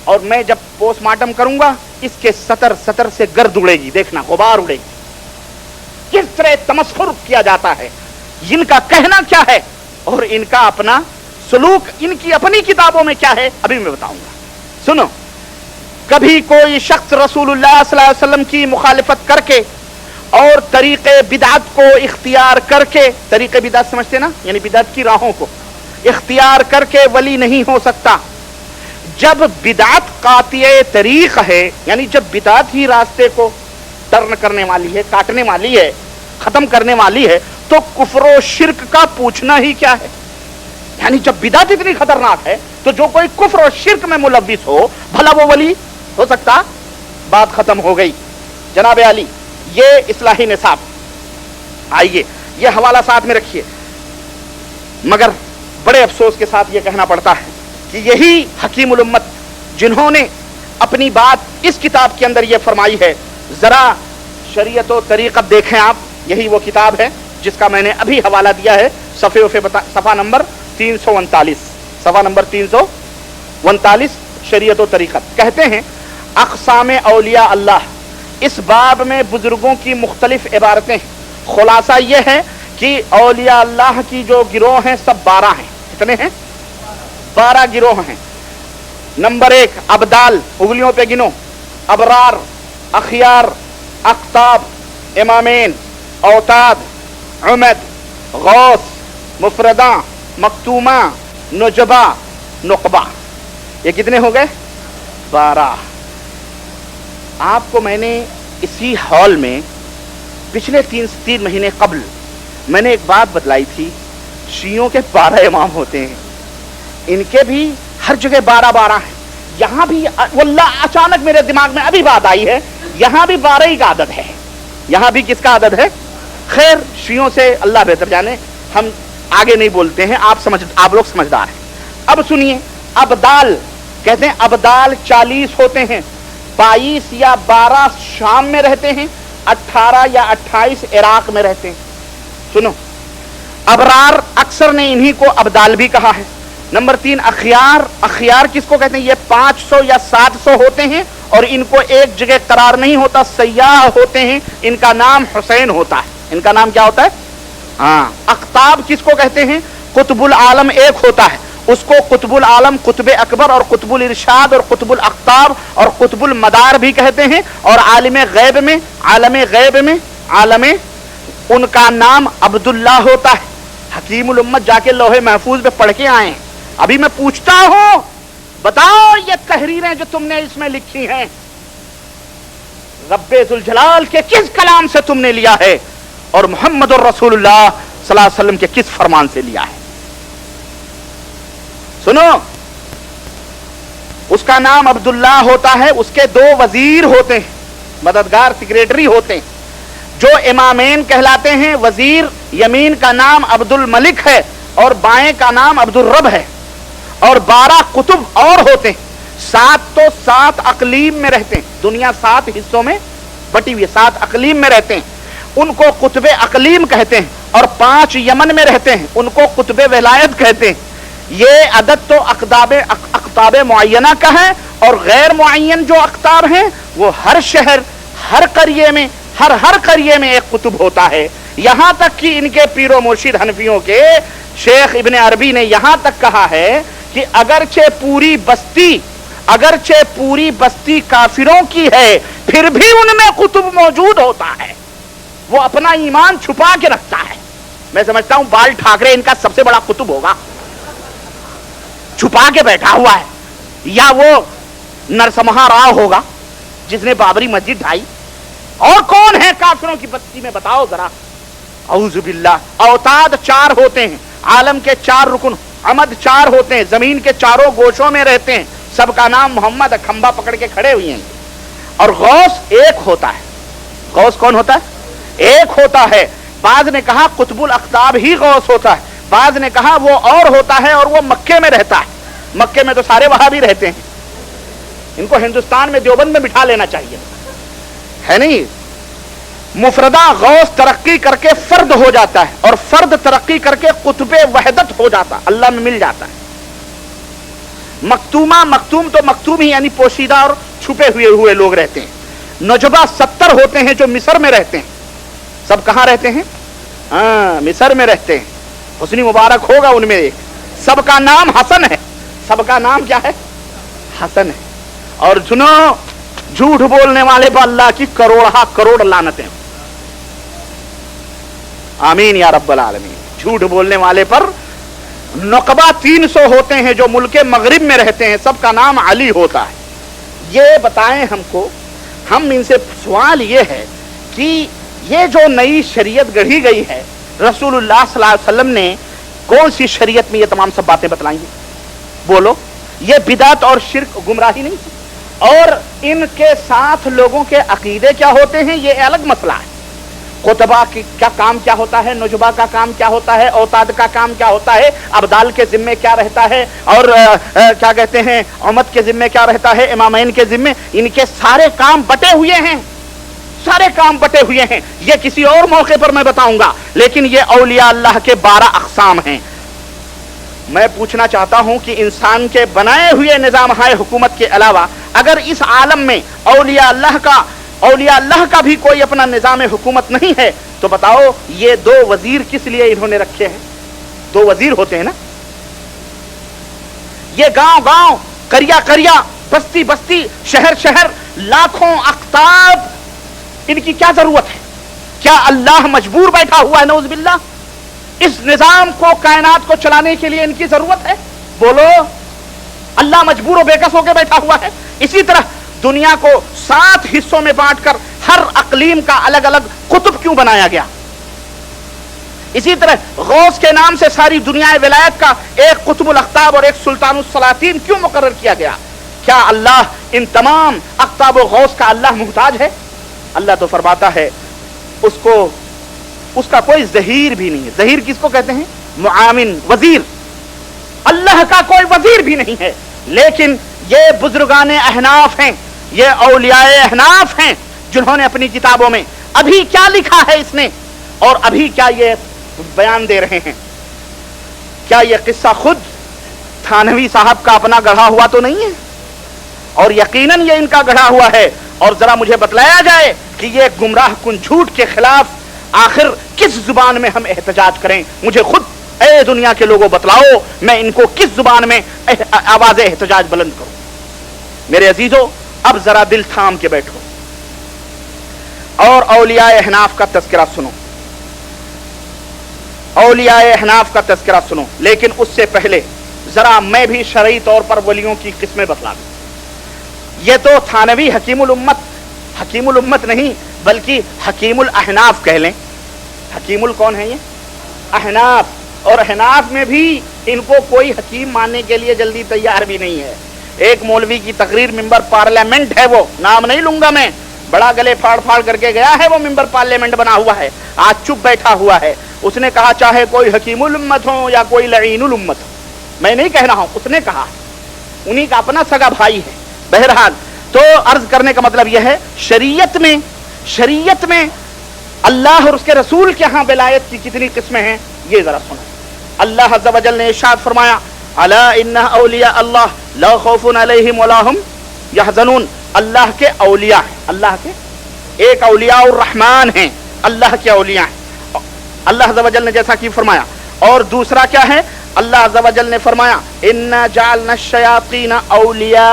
[SPEAKER 1] और मैं जब पोस्टमार्टम करूंगा इसके सतर से गर्द उड़ेगी, देखना, गुबार उड़ेगी। किस तरह तमस्खुर किया जाता है, इनका कहना क्या है और इनका अपना सलूक इनकी अपनी किताबों में क्या है, अभी मैं बताऊंगा। सुनो, कभी कोई शख्स रसूलुल्लाह सल्लल्लाहु अलैहि वसल्लम की मुखालिफत करके और तरीके बिदात को इख्तियार करके, तरीके बिदात समझते ना, यानी बिदात की राहों को इख्तियार करके वली नहीं हो सकता। जब बिदात कातिए तरीक है, यानी जब बिदात ही रास्ते को टर्न करने वाली है, काटने वाली है, खत्म करने वाली है, तो कुफ्र और शिर्क का पूछना ही क्या है। यानी जब बिदात इतनी खतरनाक है तो जो कोई कुफ्र और शिर्क में मुलव्विस हो, भला वो वली हो सकता? बात खत्म हो गई। जनाब अली, ये इस्लाही निसाब, आइए ये हवाला साथ में रखिए। मगर बड़े अफसोस के साथ ये कहना पड़ता है कि यही हकीमुल उम्मत जिन्होंने अपनी बात इस किताब के अंदर ये फरमाई है, जरा शरीयत व तरीक़त देखें आप, यही वो किताब है जिसका मैंने अभी हवाला दिया है, सफ़ा नंबर 339, सफ़ा नंबर 339, शरीयत व तरीक़त। कहते हैं अक़साम औलिया अल्लाह, इस बाब में बुजुर्गों की मुख्तलिफ इबारतें। खुलासा यह है कि औलिया अल्लाह की जो गिरोह हैं सब 12 हैं। कितने हैं? 12 गिरोह हैं। नंबर 1 अब्दाल, उंगलियों पे गिनो, अबरार, अखियार, अख्ताब, इमामेन, औताद, उमद, गौस, मुफरदा, मकतूमा, नुजबा, नुकबा। ये कितने हो गए? 12। आपको मैंने इसी हॉल में पिछले 3 महीने कबल मैंने एक बात बतलाई थी, शियों के 12 इमाम होते हैं, इनके भी हर जगह 12 हैं। यहाँ भी वल्लाह अचानक मेरे दिमाग में अभी बात आई है, यहाँ भी 12 ही का आदत है। यहाँ भी किसका आदत है? खैर, शियों से अल्लाह बेहतर जाने, हम आगे नहीं बोलते हैं, आप लोग समझदार हैं। अब सुनिए, अब्दाल कहते हैं, अब्दाल 40 होते हैं, 22 या 12 शाम में रहते हैं, 18 या 28 इराक में रहते हैं। सुनो, अबरार अक्सर ने इन्हीं को अब्दाल भी कहा है। नंबर 3 अखियार, अखियार किसको कहते हैं? ये 500 या 700 होते हैं और इनको एक जगह करार नहीं होता, सयाह होते हैं। इनका नाम हुसैन होता है। इनका नाम क्या होता है? हाँ। अख्ताब किसको कहते हैं? कुतुबुल आलम एक होता है, उसको कुतुबुल आलम, कुतुबे अकबर और कुतुबुल इरशाद और कुतुबुल अख्ताब और कुतुबुल मदार भी कहते हैं। और आलिम गैब में, आलमे उनका नाम अब्दुल्लाह होता है। हकीमुल उम्मत जाके लोहे महफूज पे पढ़ के आए। अभी मैं पूछता हूं, बताओ ये तहरीरें जो तुमने इसमें लिखी हैं, रब्बे जुल जलाल के किस कलाम से तुमने लिया है और मोहम्मद रसूलुल्लाह सल्लल्लाहु अलैहि वसल्लम के किस फरमान से लिया है? सुनो, उसका नाम अब्दुल्लाह होता है, उसके 2 वजीर होते हैं, मददगार सेक्रेटरी होते हैं, जो इमामेन कहलाते हैं। वजीर यमीन का नाम अब्दुल मलिक है और बाएं का नाम अब्दुल रब है। और 12 कुतुब और होते हैं। 7 तो 7 अकलीम में रहते हैं, दुनिया 7 हिस्सों में बटी हुई है, 7 अकलीम में रहते हैं, उनको कुतुबे अकलीम कहते हैं। और 5 यमन में रहते हैं, उनको कुतुबे विलायत कहते हैं। ये अदद तो अख्ताब मुअय्यना का है, और गैर मुअय्यन जो अख्ताब हैं वो हर शहर, हर करिए में, हर करिए में एक कुतुब होता है। यहां तक कि इनके पीरो मुर्शिद हनफियों के शेख इब्न अरबी ने यहां तक कहा है कि अगरचे पूरी बस्ती काफिरों की है, फिर भी उनमें कुतुब मौजूद होता है। वो अपना ईमान छुपा के रखता है। मैं समझता हूं बाल ठाकरे इनका सबसे बड़ा कुतुब होगा, छुपा के बैठा हुआ है। या वो नरसंहार राव होगा जिसने बाबरी मस्जिद ढाई। और कौन है काफिरों की बस्ती में, बताओ जरा। औज़ु बिल्लाह। औताद 4 होते हैं, आलम के 4 रुकन, अमद 4 होते हैं, जमीन के चारों गोशों में रहते हैं, सबका नाम मोहम्मद, खंबा पकड़ के खड़े हुए हैं। और गौस 1 होता है। गौस कौन होता है? 1 होता है। बाज ने कहा कुतुबुल अख्ताब ही गौस होता है, बाज ने कहा वो और होता है और वो मक्के में रहता है। मक्के में तो सारे वहां भी रहते हैं, इनको हिंदुस्तान में देवबंद में बिठा लेना चाहिए, है नहीं। मुफरदा गौस तरक्की करके फर्द हो जाता है, और फर्द तरक्की करके कुतुबे वहदत हो जाता है, अल्लाह में मिल जाता है। मकतूमा, मकतूम तो मकतूम ही यानी पोशीदा और छुपे हुए लोग रहते हैं। नजबा 70 होते हैं जो मिस्र में रहते हैं, सब कहाँ रहते हैं? हाँ, मिस्र में रहते हैं। हुस्नी मुबारक होगा उनमें एक, सबका नाम हसन है। सबका नाम क्या है? हसन है। और सुनो, झूठ बोलने वाले पर अल्लाह की करोड़ा करोड़ लानतें। आमीन या रब्बल आलमीन। झूठ बोलने वाले पर नकबा 300 होते हैं जो मुल्क मगरिब में रहते हैं, सबका नाम अली होता है। ये बताएं हमको, हम इनसे सवाल ये है कि ये जो नई शरीयत गढ़ी गई है, रसूलुल्लाह सल्लल्लाहु अलैहि वसल्लम ने कौन सी शरीयत में ये तमाम सब बातें बतलाएंगे? बोलो, ये बिदात और शिर्क गुमराही नहीं? और इनके साथ लोगों के अकीदे क्या होते हैं, ये अलग मसला है। खुतबा का काम क्या होता है, नुजबा का काम क्या होता है, औताद का काम क्या होता है, अब्दाल के जिम्मे क्या रहता है, और क्या कहते हैं, उम्मत के जिम्मे क्या रहता है, इमामैन के जिम्मे, इनके सारे काम बटे हुए हैं, सारे काम बटे हुए हैं। ये किसी और मौके पर मैं बताऊंगा, लेकिन ये औलिया अल्लाह के 12 अक़साम हैं। मैं पूछना चाहता हूं कि इंसान के बनाए हुए निजाम हाय हुकूमत के अलावा अगर इस आलम में औलिया अल्लाह का भी कोई अपना निजाम हुकूमत नहीं है, तो बताओ ये 2 वजीर किस लिए इन्होंने रखे हैं? 2 वजीर होते हैं ना। ये गांव गांव, करिया करिया, बस्ती बस्ती, शहर शहर, लाखों अख्ताब, इनकी क्या जरूरत है? क्या अल्लाह मजबूर बैठा हुआ है? नऊज़ बिल्लाह। इस निजाम को, कायनात को चलाने के लिए इनकी जरूरत है? बोलो, अल्लाह मजबूर और बेकस होकर बैठा हुआ है? इसी तरह दुनिया को 7 हिस्सों में बांटकर हर अकलीम का अलग अलग कुतुब क्यों बनाया गया? इसी तरह गौस के नाम से सारी दुनिया विलायत का एक कुतुबुल अख्ताब और एक सुल्तानुस सलातीन क्यों मुकर्रर किया गया? क्या अल्लाह इन तमाम अख्ताब और गौस का अल्लाह मुहताज है? अल्लाह तो फरमाता है उसका कोई ज़हीर भी नहीं है। ज़हीर किसको कहते हैं? मुआविन, वजीर। अल्लाह का कोई वजीर भी नहीं है। लेकिन ये बुजुर्गान अहनाफ हैं, ये औलियाए अहनाफ हैं, जिन्होंने अपनी किताबों में अभी क्या लिखा है इसने और अभी क्या ये बयान दे रहे हैं। क्या ये किस्सा खुद थानवी साहब का अपना गढ़ा हुआ तो नहीं है? और यकीनन ये इनका गढ़ा हुआ है। और जरा मुझे बतलाया जाए कि ये गुमराह कुन झूठ के खिलाफ आखिर किस जुबान में हम एहतजाज करें? मुझे खुद ए दुनिया के लोगों बतलाओ, मैं इनको किस जुबान में आवाज़ एहतजाज बुलंद करूं? मेरे अजीजों, अब जरा दिल थाम के बैठो और औलियाए अहनाफ का तज़किरा सुनो, औलियाए अहनाफ का तज़किरा सुनो। लेकिन उससे पहले जरा मैं भी शरई तौर पर वलियों की किस्में बतला दूं। ये तो थानवी हकीमुल उम्मत नहीं बल्कि हकीमुल अहनाफ कह लें। हकीमुल कौन है? ये अहनाफ। और अहनाफ में भी इनको कोई हकीम मानने के लिए जल्दी तैयार भी नहीं है। एक मौलवी की तकरीर, मिंबर पार्लियामेंट है, वो नाम नहीं लूंगा मैं, बड़ा गले फाड़ फाड़ करके गया है, वो मिंबर पार्लियामेंट बना हुआ है, आज चुप बैठा हुआ है। उसने कहा चाहे कोई हकीमुल उम्मत हो या कोई लईनुल उम्मत हो, मैं नहीं कह रहा हूं, उसने कहा, उन्हीं का अपना सगा भाई है। बहरहाल, तो अर्ज करने का मतलब यह है, शरीयत में अल्लाह और उसके रसूल के यहां विलायत की कितनी किस्में हैं, ये जरा सुनो। अल्लाह अज़्ज़ व जल ने इरशाद फरमाया, अला इन्ना औलिया अल्लाह ला खौफुन अलैहिम वला हुम यहज़नून। अल्लाह के औलिया हैं, अल्लाह के एक औलिया उर रहमान हैं, अल्लाह के औलिया हैं। अल्लाह अज़्ज़ व जल ने जैसा कि फरमाया। और दूसरा क्या है? अल्लाह अज़्ज़ व जल ने फरमाया, इन्ना जअलना शयातीन औलिया,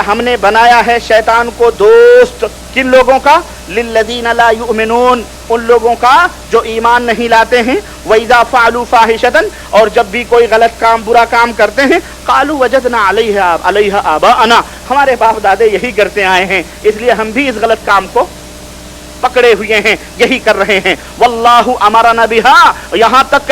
[SPEAKER 1] हमने बनाया है शैतान को दोस्त। किन लोगों का? लिल्लज़ीना ला युमिनून, उन लोगों का जो ईमान नहीं लाते हैं। वइज़ा फ़अलू फ़ाहिशतन, और जब भी कोई गलत काम, बुरा काम करते हैं, क़ालू वजदना अलैहा आबाअना, हमारे बाप दादे यही करते आए हैं, इसलिए हम भी इस गलत काम को पकड़े हुए हैं, यही कर रहे हैं। वल्लाहु अमरना बिहा, यहाँ तक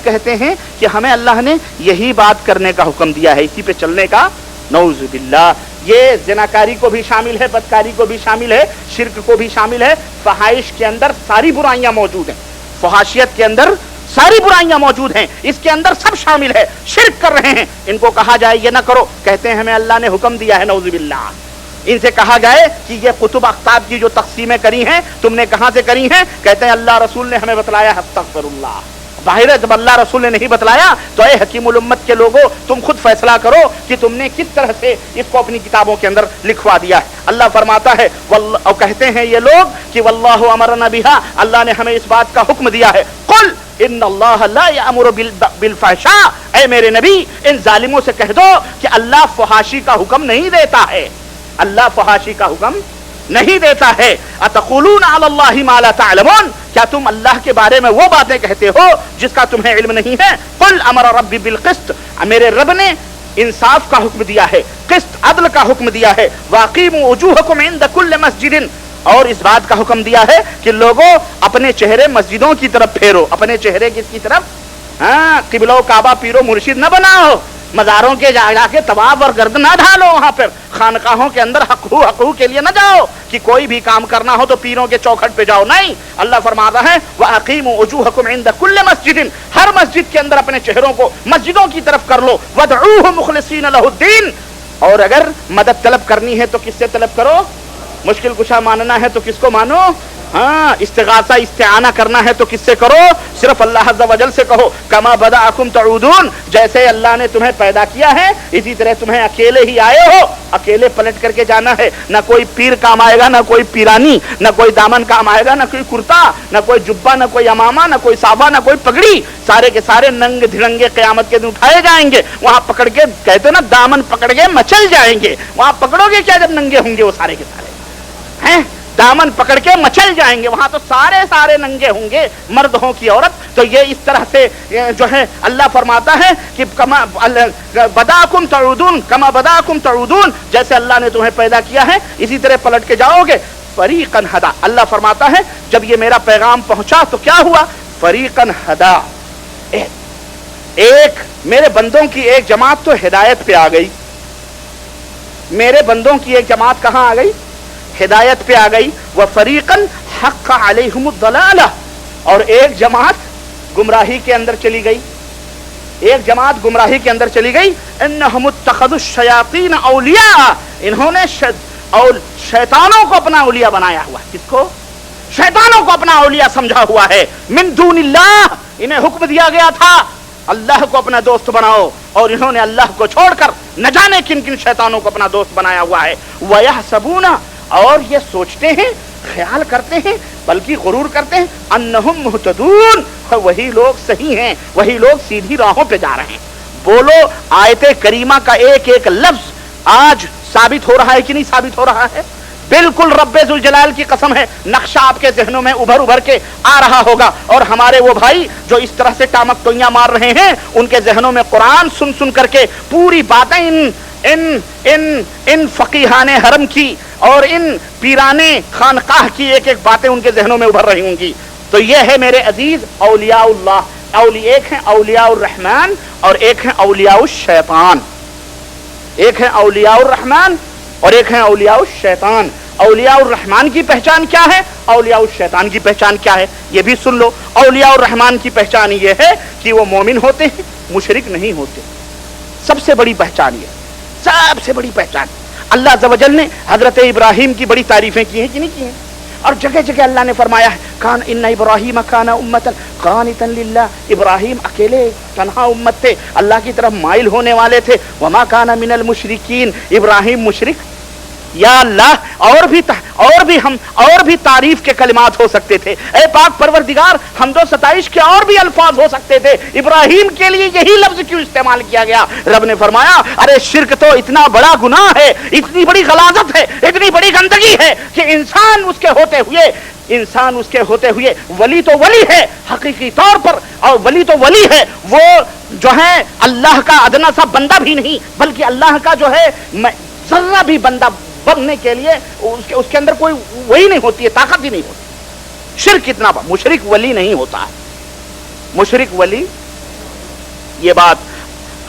[SPEAKER 1] कहते हैं कि हमें अल्लाह ने यही बात करने का हुक्म दिया है, इसी पे चलने का। नऊज़ बिल्लाह। ये ज़िनाकारी को भी शामिल है, बदकारी को भी शामिल है, शिर्क को भी शामिल है। फ़हाइश के अंदर सारी बुराइयां मौजूद हैं, फ़हाशियत के अंदर सारी बुराइयां मौजूद हैं, इसके अंदर सब शामिल है। शिर्क कर रहे हैं, इनको कहा जाए ये ना करो, कहते हैं हमें अल्लाह ने हुक्म दिया है। नऊज़ बिल्लाह। इनसे कहा जाए कि ये कुतुब अख्ताब की जो तक़सीमें करी हैं, तुमने कहां से करी हैं? कहते हैं अल्लाह रसूल ने हमें बतलाया। अस्तग़फिरुल्लाह। ظاہر ہے جب اللہ رسول نے نہیں بتلایا تو اے حکیم الامت کے لوگوں تم خود فیصلہ کرو کہ تم نے کس طرح سے اس کو اپنی کتابوں کے اندر لکھوا دیا ہے۔ اللہ فرماتا ہے اور کہتے ہیں یہ لوگ کہ واللہ امرنا بہا، اللہ نے ہمیں اس بات کا حکم دیا ہے، قل ان اللہ لا یامر بالفحشاء، اے میرے نبی ان ظالموں سے کہہ دو کہ اللہ فحاشی کا حکم نہیں دیتا ہے، اللہ فحاشی کا حکم نہیں دیتا ہے۔ اتقولون علی اللہ ما لا تعلمون، کیا تم اللہ کے بارے میں وہ باتیں کہتے ہو جس کا تمہیں علم نہیں ہے؟ قل امر ربی بالقسط، میرے رب نے انصاف کا حکم دیا ہے، قسط عدل کا حکم دیا ہے، واقیموا وجوہکم عند کل مسجد، اور اس بات کا حکم دیا ہے کہ لوگوں اپنے چہرے مسجدوں کی طرف پھیرو، اپنے چہرے کس کی طرف؟ قبلہ و کعبہ پیرو مرشد نہ بناؤ، مزاروں کے جا کے طواف اور گرد نہ ڈھالو، وہاں پر خانقاہوں کے اندر حقوق کے لیے نہ جاؤ کہ کوئی بھی کام کرنا ہو تو پیروں کے چوکھٹ پہ جاؤ، نہیں، اللہ فرماتا ہے وَأَقِيمُوا وُجُوهَكُمْ عِنْدَ كُلِّ مَسْجِدٍ، ہر مسجد کے اندر اپنے چہروں کو مسجدوں کی طرف کر لو، وَادْعُوهُ مُخْلِصِينَ لَهُ الدِّينَ، اور اگر مدد طلب کرنی ہے تو کس سے طلب کرو؟ مشکل کشا ماننا ہے تو کس کو مانو؟ استغاثہ استعانہ کرنا ہے تو کس سے کرو؟ صرف اللہ عز و جل سے کہو، کما بدأکم تعودون، جیسے اللہ نے تمہیں پیدا کیا ہے اسی طرح تمہیں اکیلے ہی آئے ہو، اکیلے پلٹ کر کے جانا ہے، نہ کوئی پیر کام آئے گا، نہ کوئی پیرانی، نہ کوئی دامن کام آئے گا، نہ کوئی کرتا، نہ کوئی جبہ، نہ کوئی امامہ، نہ کوئی صافہ، نہ کوئی پگڑی، سارے کے سارے ننگ دھڑنگے قیامت کے دن اٹھائے جائیں گے، وہاں پکڑ کے کہتے نا دامن پکڑ کے مچل جائیں گے، وہاں پکڑو گے کیا جب ننگے ہوں گے وہ سارے کے سارے ہیں، دامن پکڑ کے مچل جائیں گے، وہاں تو سارے ننگے ہوں گے، مرد ہوں کی عورت۔ تو یہ اس طرح سے جو ہے اللہ فرماتا ہے کہ کما بداکم تعودون، کما بداکم تعودون، جیسے اللہ نے تمہیں پیدا کیا ہے اسی طرح پلٹ کے جاؤ گے۔ فریقا ہدا، اللہ فرماتا ہے جب یہ میرا پیغام پہنچا تو کیا ہوا؟ فریقا ہدا، ایک میرے بندوں کی ایک جماعت تو ہدایت پہ آ گئی، میرے بندوں کی ایک جماعت کہاں آ گئی؟ ہدایت پہ آ گئی۔ وَفَرِيقًا حَقَّ عَلَيْهِمُ الضَّلَالَةُ، اور ایک جماعت گمراہی کے اندر چلی گئی، ایک جماعت گمراہی کے اندر چلی گئی۔ اِنَّهُمُ اتَّخَذُوا الشَّيَاطِينَ أَوْلِيَاءَ، انہوں نے شیطانوں کو اپنا اولیاء بنایا ہوا ہے۔ کس کو؟ شیطانوں کو اپنا اولیاء سمجھا ہوا ہے۔ مِن دُونِ اللَّهِ، انہیں حکم دیا گیا تھا اللہ کو اپنا دوست بناؤ، اور انہوں نے اللہ کو چھوڑ کر نہ جانے کن کن شیطانوں کو اپنا دوست بنایا ہوا ہے۔ وَيَحْسَبُونَ، اور یہ سوچتے ہیں، خیال کرتے ہیں، بلکہ غرور کرتے ہیں، انہم مہتدون، وہی لوگ صحیح ہیں، وہی لوگ سیدھی راہوں پہ جا رہے ہیں۔ بولو آیت کریمہ کا ایک ایک لفظ آج ثابت ہو رہا ہے کہ نہیں ثابت ہو رہا ہے؟ بالکل رب ذوالجلال کی قسم ہے، نقشہ آپ کے ذہنوں میں ابھر کے آ رہا ہوگا، اور ہمارے وہ بھائی جو اس طرح سے ٹامک ٹوئیاں مار رہے ہیں ان کے ذہنوں میں قرآن سن کر کے پوری باتیں ان فقیہان حرم کی اور ان پیرانے خانقاہ کی ایک ایک باتیں ان کے ذہنوں میں ابھر رہی ہوں گی۔ تو یہ ہے میرے عزیز اولیاء اللہ، ایک ہیں اولیاء الرحمن اور ایک ہیں اولیاء الشیطان، ایک ہیں اولیاء الرحمن اور ایک ہیں اولیاء الشیطان۔ اولیاء الرحمن کی پہچان کیا ہے؟ اولیاء الشیطان کی پہچان کیا ہے؟ یہ بھی سن لو۔ اولیاء الرحمن کی پہچان یہ ہے کہ وہ مومن ہوتے ہیں، مشرک نہیں ہوتے، سب سے بڑی پہچان یہ، سب سے بڑی پہچان۔ اللہ عز و جل نے حضرت ابراہیم کی بڑی تعریفیں کی ہیں کہ نہیں کی ہیں؟ اور جگہ جگہ اللہ نے فرمایا ہے کان ان ابراہیم کان امۃ قانتا للہ، ابراہیم اکیلے تنہا امت تھے، اللہ کی طرف مائل ہونے والے تھے۔ وما کان من المشرکین، ابراہیم مشرک؟ یا اللہ اور بھی تعریف کے کلمات ہو سکتے تھے، اے پاک پروردگار حمد و ستائش کے اور بھی الفاظ ہو سکتے تھے، ابراہیم کے لیے یہی لفظ کیوں استعمال کیا گیا؟ رب نے فرمایا ارے شرک تو اتنا بڑا گناہ ہے، اتنی بڑی غلاظت ہے، اتنی بڑی گندگی ہے کہ انسان اس کے ہوتے ہوئے ولی تو ولی ہے حقیقی طور پر، اور ولی تو ولی ہے، وہ جو ہے اللہ کا ادنا سا بندہ بھی نہیں، بلکہ اللہ کا جو ہے ذرہ بھی بندہ بننے کے لیے اس کے اندر کوئی وہی نہیں ہوتی ہے، طاقت ہی نہیں ہوتی۔ شرک اتنا بڑا، مشرک ولی نہیں ہوتا ہے، مشرک ولی۔ یہ بات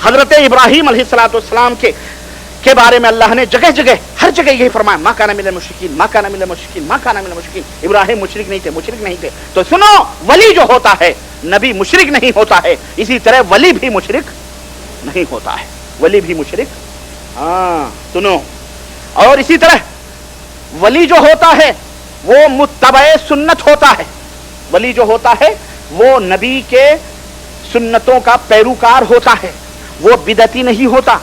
[SPEAKER 1] حضرت ابراہیم علیہ السلام کے بارے میں اللہ نے جگہ جگہ ہر جگہ یہی فرمایا ما کان من المشرکین، ما کان من المشرکین، ما کان من المشرکین۔ ابراہیم مشرک نہیں تھے۔ تو سنو، ولی جو ہوتا ہے نبی مشرک نہیں ہوتا ہے، اسی طرح ولی بھی مشرک نہیں ہوتا ہے، ولی بھی مشرک، سنو۔ اور اسی طرح ولی جو ہوتا ہے وہ متبع سنت ہوتا ہے، ولی جو ہوتا ہے وہ نبی کے सुन्नतों का पैरोकार होता है, वो बिदती नहीं होता,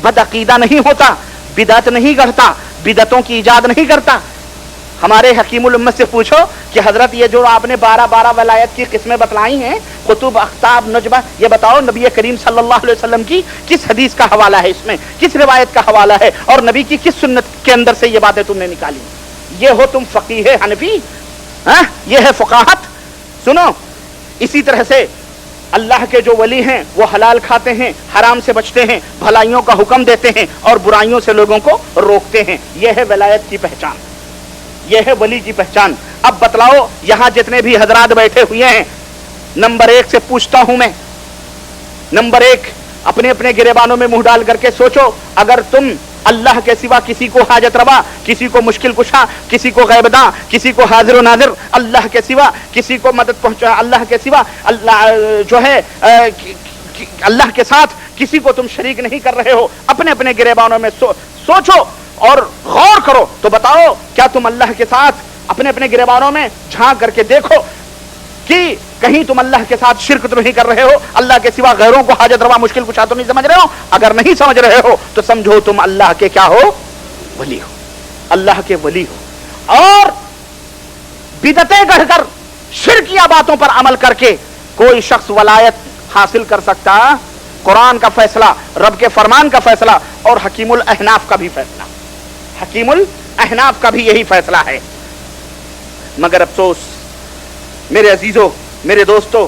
[SPEAKER 1] बदअकीदा नहीं होता, बिदत नहीं करता, बिदतों की इजाद नहीं करता। हमारे हकीमुल उम्मत से पूछो कि हजरत ये जो आपने 12 वलायत की किस्में बतलाई हैं, कुतुब, अख्ताब, नजबा, ये बताओ नबी करीम सल्लल्लाहु अलैहि वसल्लम की किस हदीस का हवाला है, इसमें किस रिवायत का हवाला है, और नबी की किस सुन्नत के अंदर से ये बातें तुमने निकाली? ये हो तुम फकीह हनफी? ये है फुकाहत? सुनो, इसी तरह से अल्लाह के जो वली हैं वो हलाल खाते हैं, हराम से बचते हैं, भलाइयों का हुक्म देते हैं और बुराइयों से लोगों को रोकते हैं। यह है वलायत की पहचान, यह है वली की पहचान। अब बतलाओ, यहां जितने भी हजरात बैठे हुए हैं, नंबर 1 से पूछता हूं मैं, नंबर 1 अपने अपने गिरेबानों में मुंह डाल करके सोचो, अगर तुम अल्लाह के सिवा किसी को हाजत रवा, किसी को मुश्किल कुशा, किसी को गैबदा, किसी को हाजिर नाजिर, अल्लाह के सिवा किसी को मदद पहुंचा, अल्लाह के सिवा अल्लाह जो है अल्लाह के साथ किसी को तुम शरीक नहीं कर रहे हो, अपने अपने गिरेबानों में सोचो और गौर करो, तो बताओ क्या तुम अल्लाह के साथ अपने अपने गिरेबानों में झांक करके देखो कि कहीं तुम अल्लाह के साथ शिरक तो नहीं कर रहे हो, अल्लाह के सिवा गैरों को हाजत रवा, मुश्किल कुशा तो नहीं समझ रहे हो? अगर नहीं समझ रहे हो तो समझो तुम अल्लाह के क्या हो? वली हो, अल्लाह के वली हो। और बिदतें गढ़कर शिरकिया बातों पर अमल करके कोई शख्स वलायत हासिल कर सकता? कुरान का फैसला, रब के फरमान का फैसला और हकीमुल अहनाफ का भी फैसला, हकीमुल अहनाफ का भी यही फैसला है। मगर अफसोस मेरे अजीजों, मेरे दोस्तों,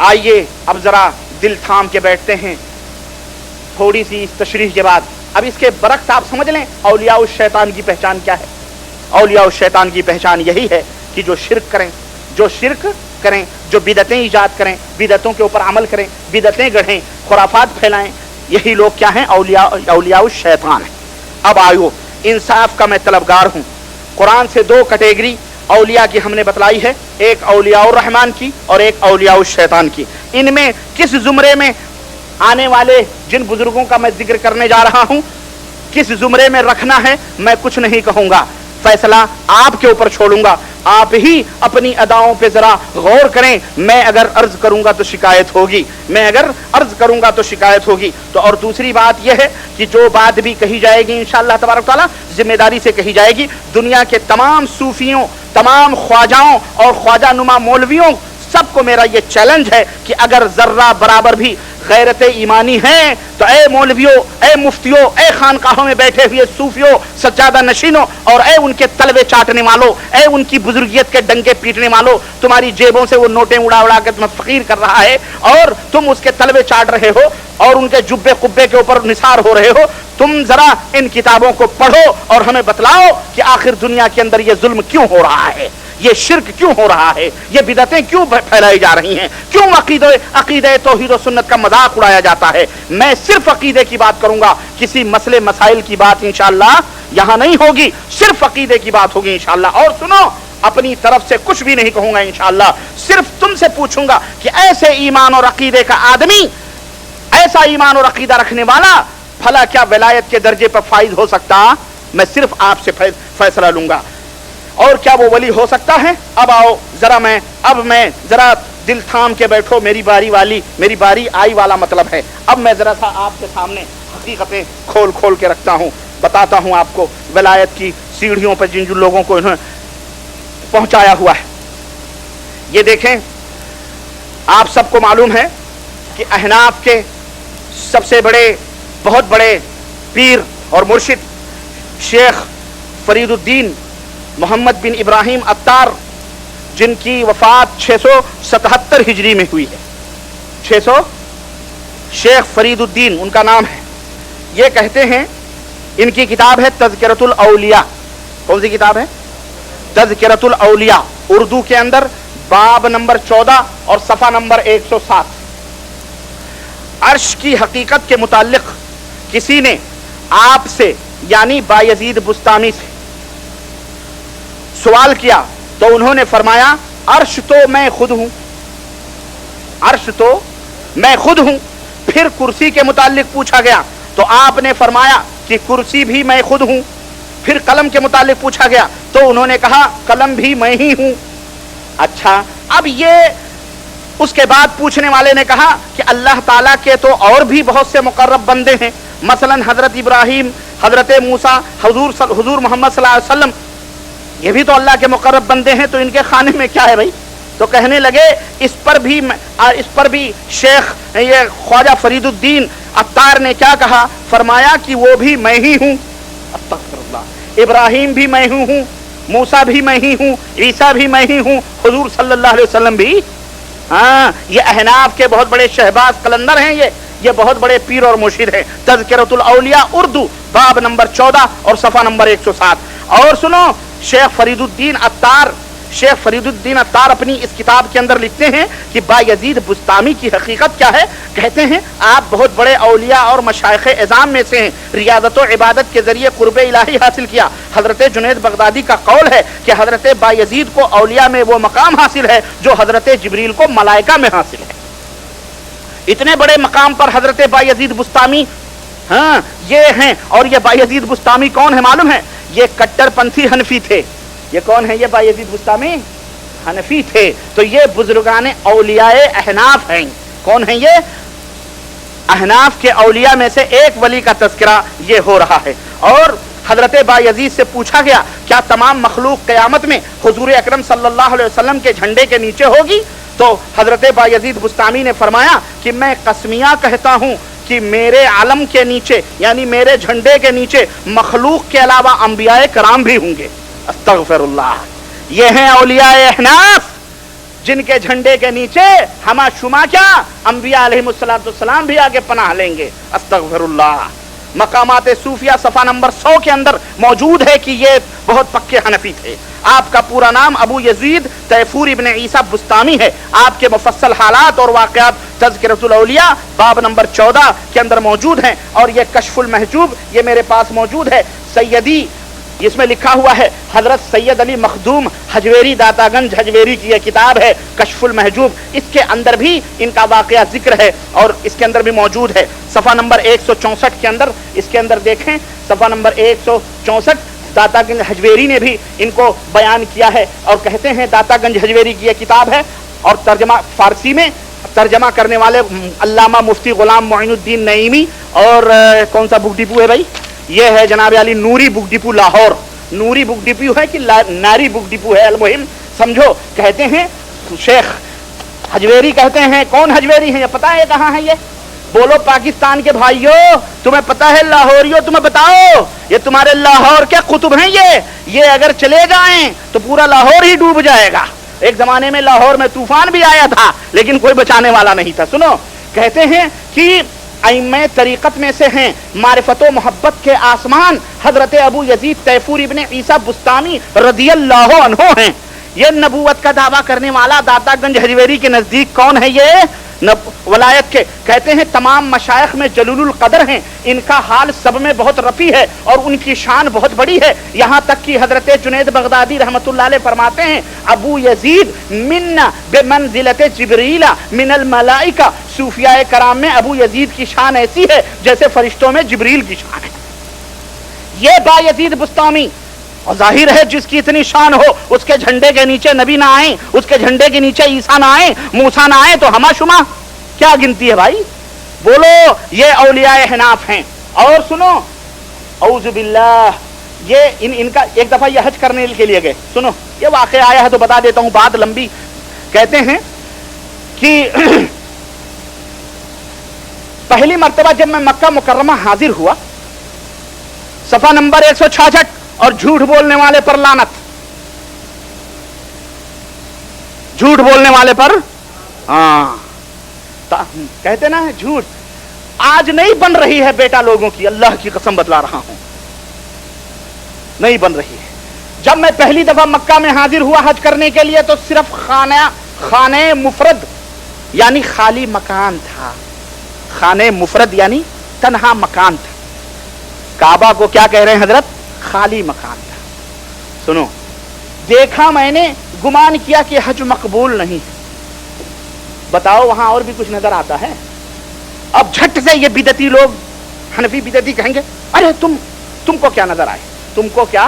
[SPEAKER 1] आइए अब जरा दिल थाम के बैठते हैं थोड़ी सी इस तशरीह के बाद। अब इसके बरक्स आप समझ लें औलिया उस शैतान की पहचान क्या है। औलिया उस शैतान की पहचान यही है कि जो शिरक करें, जो शिरक करें, जो बिदतें ईजाद करें, बिदतों के ऊपर अमल करें, बिदतें गढ़ें, खुराफात फैलाएं, यही लोग क्या हैं? औलिया उस शैतान है। अब आयो, इंसाफ का मैं तलबगार हूं। कुरान से 2 कैटेगरी औलिया की हमने बतलाई है, एक औलिया रहमान की और एक औलिया शैतान की। इनमें किस जुमरे में आने वाले जिन बुजुर्गों का मैं जिक्र करने जा रहा हूं, किस जुमरे में रखना है मैं कुछ नहीं कहूंगा, फैसला आपके ऊपर छोड़ूंगा। आप ही अपनी अदाओं पे जरा गौर करें। मैं अगर अर्ज करूंगा तो शिकायत होगी, मैं अगर अर्ज करूंगा तो शिकायत होगी। तो और दूसरी बात यह है कि जो बात भी कही जाएगी इंशाअल्लाह तबारक तआला जिम्मेदारी से कही जाएगी। दुनिया के तमाम सूफियों, तमाम ख्वाजाओं और ख्वाजा नुमा मौलवियों, सबको मेरा यह चैलेंज है कि अगर जर्रा बराबर भी गैरत ईमानी है तो ए मौलवियों, ए मुफ्तियों, ए खानकाहों में बैठे हुए सूफियों, सज्जादा नशीनों और ए उनके तलवे चाटने वालों, ए उनकी बुजुर्गियत के डंके पीटने वालों, तुम्हारी जेबों से वो नोटें उड़ा उड़ा के तुम्हें फकीर कर रहा है और तुम उसके तलवे चाट रहे हो और उनके जुब्बे कुब्बे के ऊपर निसार हो रहे हो। तुम जरा इन किताबों को पढ़ो और हमें बतलाओ कि आखिर दुनिया के अंदर ये जुल्म क्यों हो रहा है, ये शिरक क्यों हो रहा है, ये बिदतें क्यों फैलाई जा रही हैं, क्यों अकीदे तौहीद और सुन्नत का मजाक उड़ाया जाता है। मैं सिर्फ अकीदे की बात करूंगा, किसी मसले मसाइल की बात इंशाअल्लाह यहां नहीं होगी, सिर्फ अकीदे की बात होगी इंशाअल्लाह। और सुनो, अपनी तरफ से कुछ भी नहीं कहूंगा इंशाअल्लाह, सिर्फ तुमसे पूछूंगा कि ऐसे ईमान और अकीदे का आदमी, ऐसा ईमान और अकीदा रखने वाला भला क्या विलायत के दर्जे पर फाइज हो सकता? मैं सिर्फ आपसे फैसला लूंगा। और क्या वो वली हो सकता है? अब आओ जरा मैं जरा दिल थाम के बैठो, मेरी बारी आई वाला मतलब है। अब मैं जरा सा आपके सामने हकीकतें खोल खोल के रखता हूं, बताता हूं आपको विलायत की सीढ़ियों पर जिन लोगों को इन्होंने पहुंचाया हुआ है। ये देखें, आप सबको मालूम है कि अहनाफ के सबसे बड़े, बहुत बड़े पीर और मुर्शिद शेख फरीदुद्दीन मोहम्मद बिन इब्राहिम अत्तार, जिनकी वफात 677 हिजरी में हुई है। 600 शेख फरीदुद्दीन उनका नाम है। ये कहते हैं, इनकी किताब है तज़किरतुल औलिया। कौन सी किताब है? तज़किरतुल औलिया। उर्दू के अंदर बाब नंबर 14 और सफ़ा नंबर 107। अर्श की हकीकत के मुताल्लिक किसी ने आपसे यानी बायजीद बुस्तामी से सवाल किया तो उन्होंने फरमाया, अर्श तो मैं खुद हूं, अर्श तो मैं खुद हूं। फिर कुर्सी के मुताल्लिक पूछा गया तो आपने फरमाया कि कुर्सी भी मैं खुद हूं। फिर कलम के मुताल्लिक पूछा गया तो उन्होंने कहा कलम भी मैं ही हूं। अच्छा, अब ये اس کے بعد پوچھنے والے نے کہا کہ اللہ تعالیٰ کے تو اور بھی بہت سے مقرب بندے ہیں، مثلا حضرت ابراہیم، حضرت موسیٰ، حضور محمد صلی اللہ علیہ وسلم، یہ بھی تو اللہ کے مقرب بندے ہیں، تو ان کے خانے میں کیا ہے بھائی؟ تو کہنے لگے اس پر بھی شیخ یہ خواجہ فرید الدین عطار نے کیا کہا؟ فرمایا کہ وہ بھی میں ہی ہوں، استغفر اللہ، ابراہیم بھی میں ہی ہوں، موسیٰ بھی میں ہی ہوں، عیسیٰ بھی میں ہی ہوں، حضور صلی اللہ علیہ وسلم بھی۔ ہاں، یہ احناف کے بہت بڑے شہباز قلندر ہیں، یہ بہت بڑے پیر اور مرشد ہیں۔ تذکرۃ الاولیاء اردو باب نمبر 14 اور صفحہ نمبر 107۔ اور سنو، شیخ فرید الدین عطار اپنی اس کتاب کے اندر لکھتے ہیں کہ بایزید بستامی کی حقیقت کیا ہے؟ کہتے ہیں آپ بہت بڑے اولیاء اور مشائخ اعظام میں سے ہیں، ریاضت و عبادت کے ذریعے قرب الہی حاصل کیا۔ حضرت جنید بغدادی کا قول ہے کہ حضرت بایزید کو اولیاء میں وہ مقام حاصل ہے جو حضرت جبریل کو ملائکہ میں حاصل ہے۔ اتنے بڑے مقام پر حضرت بایزید بستامی ہاں یہ ہیں۔ اور یہ بایزید بستامی کون ہے معلوم ہے؟ یہ کٹر پنتھی حنفی تھے۔ یہ کون ہے؟ یہ بایزید بستامی حنفی تھے۔ تو یہ بزرگان اولیاء احناف ہیں۔ کون ہیں یہ؟ احناف کے اولیاء میں سے ایک ولی کا تذکرہ یہ ہو رہا ہے۔ اور حضرت بایزید سے پوچھا گیا کیا تمام مخلوق قیامت میں حضور اکرم صلی اللہ علیہ وسلم کے جھنڈے کے نیچے ہوگی؟ تو حضرت بایزید بستامی نے فرمایا کہ میں قسمیہ کہتا ہوں کہ میرے علم کے نیچے یعنی میرے جھنڈے کے نیچے مخلوق کے علاوہ انبیاء کرام بھی ہوں گے۔ استغفر اللہ۔ یہ ہیں اولیاء احناف جن کے جھنڈے کے نیچے ہما شما کیا انبیاء علیہ السلام بھی آگے پناہ لیں گے۔ استغفر اللہ۔ مقامات صوفیہ صفحہ نمبر 100 کے اندر موجود ہے کہ یہ بہت پکے حنفی تھے۔ آپ کا پورا نام ابو یزید تیفور ابن عیسیٰ بستامی ہے۔ آپ کے مفصل حالات اور واقعات تذکرۃ الاولیاء باب نمبر 14 کے اندر موجود ہیں۔ اور یہ کشف المحجوب یہ میرے پاس موجود ہے، سیدی اس میں لکھا ہوا ہے حضرت سید علی مخدوم حجویری داتا گنج حجویری کی یہ کتاب ہے کشف المحجوب، اس کے اندر بھی ان کا واقعہ ذکر ہے اور اس کے اندر بھی موجود ہے۔ صفحہ نمبر 164 کے اندر اس کے اندر دیکھیں، صفحہ نمبر 164 داتا گنج حجویری نے بھی ان کو بیان کیا ہے اور کہتے ہیں داتا گنج حجویری کی یہ کتاب ہے اور ترجمہ فارسی میں ترجمہ کرنے والے علامہ مفتی غلام معین الدین نعیمی۔ اور کون سا بک ڈپو ہے بھائی؟ یہ ہے جناب علی نوری بک ڈپو لاہور۔ نوری بک ڈپو ہے کہ ناری بک ڈپو ہے، المہم سمجھو۔ کہتے ہیں شیخ حجویری کہتے ہیں، کون حجویری ہیں یہ پتا ہے کہاں ہے؟ یہ بولو پاکستان کے بھائیو، تمہیں پتا ہے لاہوریو، تمہیں بتاؤ یہ تمہارے لاہور کے قطب ہیں۔ یہ اگر چلے جائیں تو پورا لاہور ہی ڈوب جائے گا۔ ایک زمانے میں لاہور میں طوفان بھی آیا تھا لیکن کوئی بچانے والا نہیں تھا۔ سنو، کہتے ہیں کہ ائمہ طریقت میں سے ہیں معرفت و محبت کے آسمان حضرت ابو یزید تیفور ابن عیسیٰ بستامی رضی اللہ عنہ ہیں۔ یہ نبوت کا دعویٰ کرنے والا داتا گنج حجویری کے نزدیک کون ہے؟ یہ ولایت کے کہتے ہیں تمام مشائخ میں جلیل القدر ہیں، ان کا حال سب میں بہت رفیع ہے اور ان کی شان بہت بڑی ہے، یہاں تک کہ حضرت جنید بغدادی رحمۃ اللہ علیہ فرماتے ہیں ابو یزید منا بمنزلت جبریل من الملائکہ، صوفیاء کرام میں ابو یزید کی شان ایسی ہے جیسے فرشتوں میں جبریل کی شان ہے۔ یہ بایزید بستامی، اور ظاہر ہے جس کی اتنی شان ہو اس کے جھنڈے کے نیچے نبی نہ آئیں، اس کے جھنڈے کے نیچے عیسیٰ نہ آئیں، موسیٰ نہ آئیں تو ہما شما کیا گنتی ہے بھائی؟ بولو یہ اولیاء احناف ہیں۔ اور سنو، اعوذ باللہ، یہ ان کا ایک دفعہ یہ حج کرنے کے لیے گئے۔ سنو یہ واقعہ آیا ہے تو بتا دیتا ہوں، بات لمبی۔ کہتے ہیں کہ پہلی مرتبہ جب میں مکہ مکرمہ حاضر ہوا، صفحہ نمبر 166، اور جھوٹ بولنے والے پر لعنت، جھوٹ بولنے والے پر ہاں کہتے نا جھوٹ آج نہیں بن رہی ہے بیٹا لوگوں کی، اللہ کی قسم بتلا رہا ہوں نہیں بن رہی ہے۔ جب میں پہلی دفعہ مکہ میں حاضر ہوا حج کرنے کے لیے تو صرف خانہ مفرد یعنی خالی مکان تھا، خانہ مفرد یعنی تنہا مکان تھا۔ کعبہ کو کیا کہہ رہے ہیں حضرت؟ خالی مکان تھا۔ سنو، دیکھا میں نے، گمان کیا کہ حج مقبول نہیں۔ بتاؤ وہاں اور بھی کچھ نظر آتا ہے؟ اب جھٹ سے یہ بدعتی لوگ حنفی بدعتی کہیں گے ارے تم کو کیا نظر آئے، تم کو کیا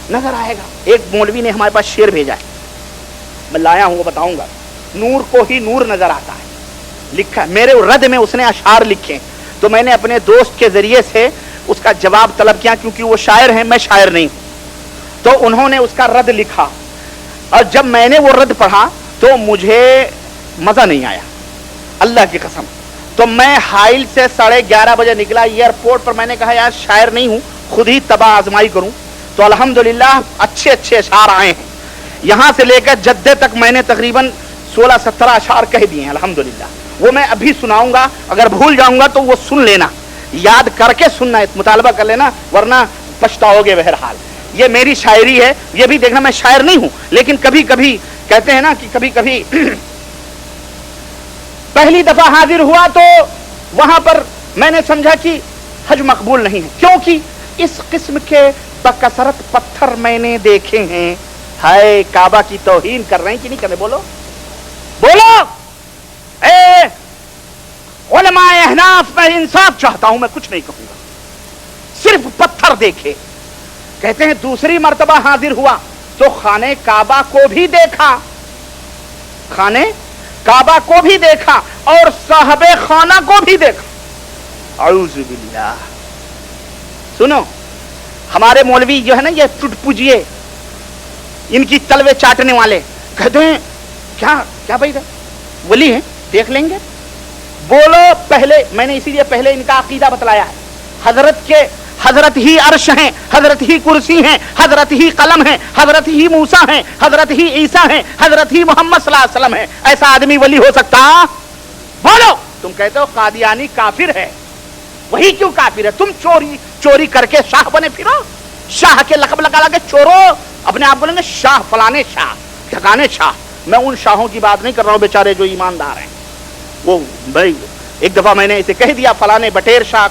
[SPEAKER 1] نظر آئے گا؟ ایک مولوی نے ہمارے پاس شعر بھیجا ہے، میں لایا ہوں وہ بتاؤں گا۔
[SPEAKER 2] नूर को ही नूर नजर आता है। लिखा मेरे रद में उसने अशार लिखे, तो मैंने अपने दोस्त के जरिए से उसका जवाब तलब किया, क्योंकि वो शायर हैं, मैं शायर नहीं, तो उन्होंने उसका रद लिखा। और जब मैंने वो रद पढ़ा तो मुझे मजा नहीं आया, अल्लाह की कसम। तो मैं हाइल से 11:30 बजे निकला एयरपोर्ट पर। मैंने कहा यार शायर नहीं हूं, खुद ही तबाह आजमाई करूं। तो अल्हम्दुलिल्लाह अच्छे अच्छे अशार आए हैं, यहां से लेकर जद्दे तक मैंने तकरीबन 16-17 अशार कह दिए हैं अल्हम्दुलिल्लाह। वो मैं अभी सुनाऊंगा, अगर भूल जाऊंगा तो वो सुन लेना, याद करके सुनना, मुतालबा कर लेना, वरना पछताओगे बहरहाल। ये मेरी शायरी है, ये भी देखना मैं शायर नहीं हूं, लेकिन कभी कभी कहते हैं ना कि कभी कभी पहली दफा हाजिर हुआ तो वहां पर मैंने समझा कि हज मकबूल नहीं है, क्योंकि इस किस्म के बकसरत पत्थर मैंने देखे हैं। हाय काबा की तौहीन कर रहे हैं कि नहीं कर रहे? बोलो बोलो। ए उलमाए अहनाफ, मैं इंसाफ चाहता हूं, मैं कुछ नहीं कहूंगा, सिर्फ पत्थर देखे। कहते हैं दूसरी मर्तबा हाजिर हुआ तो खाने काबा को भी देखा, खाने काबा को भी देखा और साहबे खाना को भी देखा। औज़ु बिल्लाह। सुनो, हमारे मौलवी जो है ना, ये टुटपुजिए, इनकी तलवे चाटने वाले, कहते हैं क्या क्या भाई वली है, देख लेंगे। बोलो पहले, मैंने इसीलिए पहले इनका अकीदा बतलाया है। हजरत ही अर्श हैं, हजरत ही कुर्सी हैं, हजरत ही कलम हैं, हजरत ही मूसा हैं, हजरत ही ईसा हैं, हजरत ही मोहम्मद सल्लल्लाहु अलैहि वसल्लम हैं। ऐसा आदमी वली हो सकता? बोलो। तुम कहते हो कादियानी काफिर है, वही क्यों काफिर है? तुम चोरी करके शाह बने फिरो, शाह के लकब लगा लगे चोरो, अपने आप बोलेंगे शाह, फलाने शाह, ठकाने शाह। मैं उन शाहों की बात नहीं कर रहा हूं बेचारे जो ईमानदार हैं। वो भाई एक दफा मैंने इसे कह दिया फलाने बटेर शाह,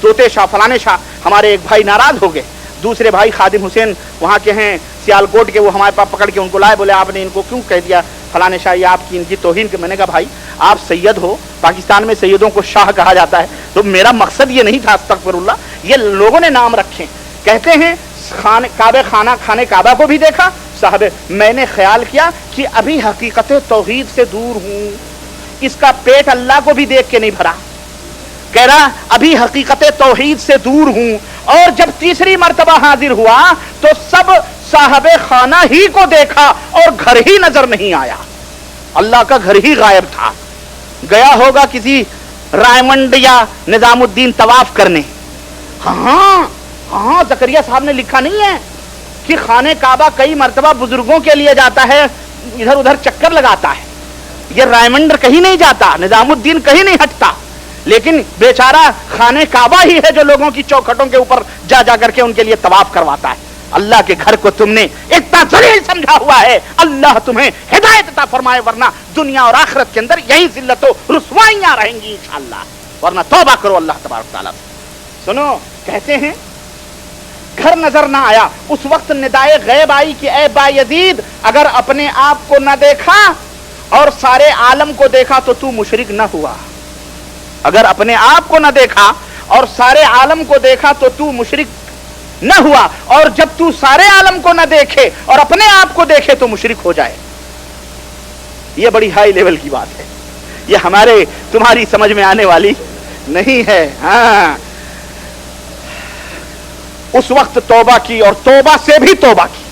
[SPEAKER 2] तोते शाह, फलाने शाह। हमारे एक भाई नाराज हो गए, दूसरे भाई खादिम हुसैन वहां के हैं सियालकोट के, वो हमारे पास पकड़ के उनको लाए, बोले आपने इनको क्यों कह दिया फलाने शाह, ये आपकी इनकी तौहीन के। मैंने कहा भाई आप सैयद हो, पाकिस्तान में सैयदों को शाह कहा जाता है, तो मेरा मकसद ये नहीं था, अस्तगफिरुल्लाह, ये लोगों ने नाम रखे। कहते हैं खाने काबा को भी देखा, साहब मैंने ख्याल किया कि अभी हकीकत तौहीद से दूर हूं, इसका पेट अल्लाह को भी देख के नहीं भरा। कह रहा अभी हकीकत तौहीद से दूर हूं। और जब तीसरी मर्तबा हाजिर हुआ तो सब साहबे खाना ही को देखा और घर ही नजर नहीं आया, अल्लाह का घर ही गायब था। गया होगा किसी रायमंड या निजामुद्दीन तवाफ करने। हाँ जकरिया साहब ने लिखा नहीं है कि खाने काबा कई मर्तबा बुजुर्गों के लिए जाता है, इधर उधर चक्कर लगाता है। ये रायमंडर कहीं नहीं जाता, निजामुद्दीन कहीं नहीं हटता, लेकिन बेचारा खाने काबा ही है जो लोगों की चौखटों के ऊपर जा करके उनके लिए तवाफ करवाता है। अल्लाह के घर को तुमने इतना जलील समझा हुआ है, अल्लाह तुम्हें हिदायत अता फरमाए, वरना दुनिया और आखिरत के अंदर यही जिल्लत और रुसवाइयां रहेंगी इंशाअल्लाह, वरना तौबा करो अल्लाह तबारक तआला से। सुनो, कहते हैं घर नजर ना आया, उस वक्त निदाए गैब आई कि ऐ बायजीद, अगर अपने आप को न देखा और सारे आलम को देखा तो तू मुशरिक न हुआ। अगर अपने आप को न देखा और सारे आलम को देखा तो तू मुशरिक न हुआ, और जब तू सारे आलम को न देखे और अपने आप को देखे तो मुशरिक हो जाए। यह बड़ी हाई लेवल की बात है, यह हमारे तुम्हारी समझ में आने वाली नहीं है। हाँ, उस वक्त तौबा की और तौबा से भी तौबा की,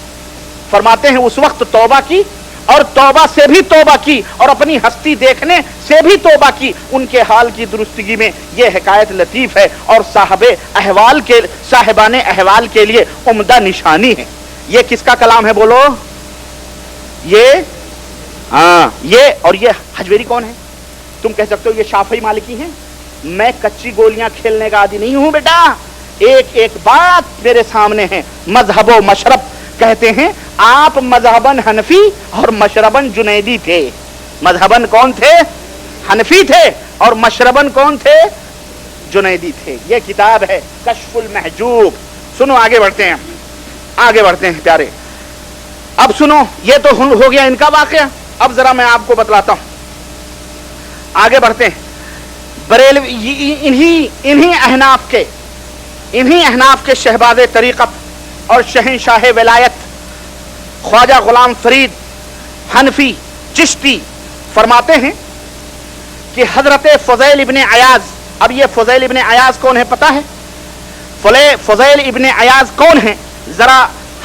[SPEAKER 2] फरमाते हैं उस वक्त तौबा की और तौबा से भी तौबा की और अपनी हस्ती देखने से भी तौबा की। उनके हाल की दुरुस्तगी में यह हिकायत लतीफ है और साहिबाने अहवाल के लिए उम्दा निशानी है। यह किसका कलाम है बोलो? ये और ये हजवेरी कौन है? तुम कह सकते हो ये शाफी मालिकी हैं। मैं कच्ची गोलियां खेलने का आदि नहीं हूं बेटा, एक एक बात मेरे सामने है। मजहबो मशरब कहते हैं आप मजहबन हनफी और मशरबन जुनैदी थे। मजहबन कौन थे? हनफी थे, और मशरबन कौन थे? जुनैदी थे। यह किताब है कश्फुल महजूब। सुनो आगे बढ़ते हैं प्यारे। अब सुनो, ये तो हो गया इनका वाकया, अब जरा मैं आपको बतलाता हूं, आगे बढ़ते हैं। बरेलवी इन्हीं अहनाफ के शहबाज तरीक़त और शहंशाह विलायत ख्वाजा गुलाम फरीद हनफी चिश्ती फरमाते हैं कि हजरत फज़ैल इब्ने अयाज, अब ये फज़ैल इब्ने अयाज कौन है पता है? फज़ैल इब्ने अयाज कौन है? जरा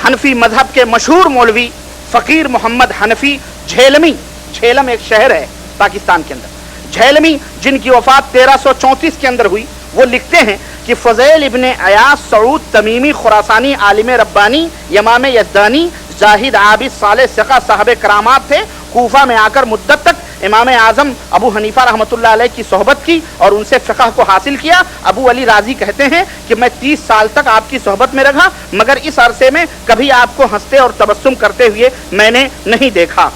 [SPEAKER 2] हनफी मजहब के मशहूर मौलवी फकीर मोहम्मद हनफी झेलमी, झेलम एक शहर है पाकिस्तान के अंदर, झेलमी जिनकी वफात 1334 के अंदर हुई, वो लिखते हैं कि फज़ैल इब्ने अयाज सऊद तमीमी खुरासानी आलिम रब्बानी इमाम यज़दानी जाहिद आबिद साले सिका साहब करामात थे। कूफा में आकर मुद्दत तक इमाम आजम अबू हनीफा रहमतुल्लाह अलैह की सोहबत की और उनसे फ़िक़्ह को हासिल किया। अबू अली राजी कहते हैं कि मैं 30 साल तक आपकी सोहबत में रहा, मगर इस अरसे में कभी आपको हंसते और तबस्सुम करते हुए मैंने नहीं देखा।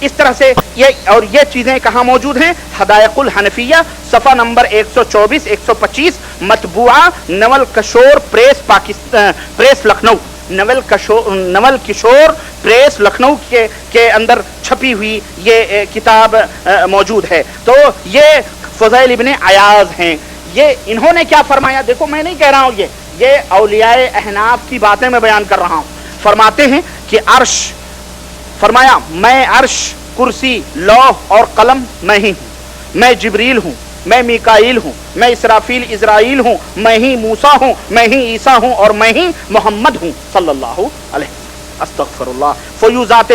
[SPEAKER 2] इस तरह से ये चीजें कहाँ मौजूद हैं? हदायकुल हनफिया सफ़ा number 124 125 मतबूआ Naval Kishore press Pakistan, press Lucknow, Naval Kishore press Lucknow के अंदर छपी हुई ये किताब मौजूद है। तो ये फज़ैल इब्ने अयाज हैं। ये इन्होंने क्या फरमाया? देखो मैं नहीं कह रहा हूँ, ये औलियाए अहनाफ की बातें मैं बयान कर रहा हूँ। फरमाते हैं कि अर्श, फरमाया मैं अर्श कुर्सी लौह और कलम मैं ही हूँ, मैं जिब्रील हूँ, मैं मीकाईल हूँ, मैं इसराफील इज़राइल हूँ, मैं ही मूसा हूँ, मैं ही ईसा हूँ और मैं ही मोहम्मद हूँ सल्लल्लाहु अलैहि अस्तगफिरुल्लाह। फ़यूज़ात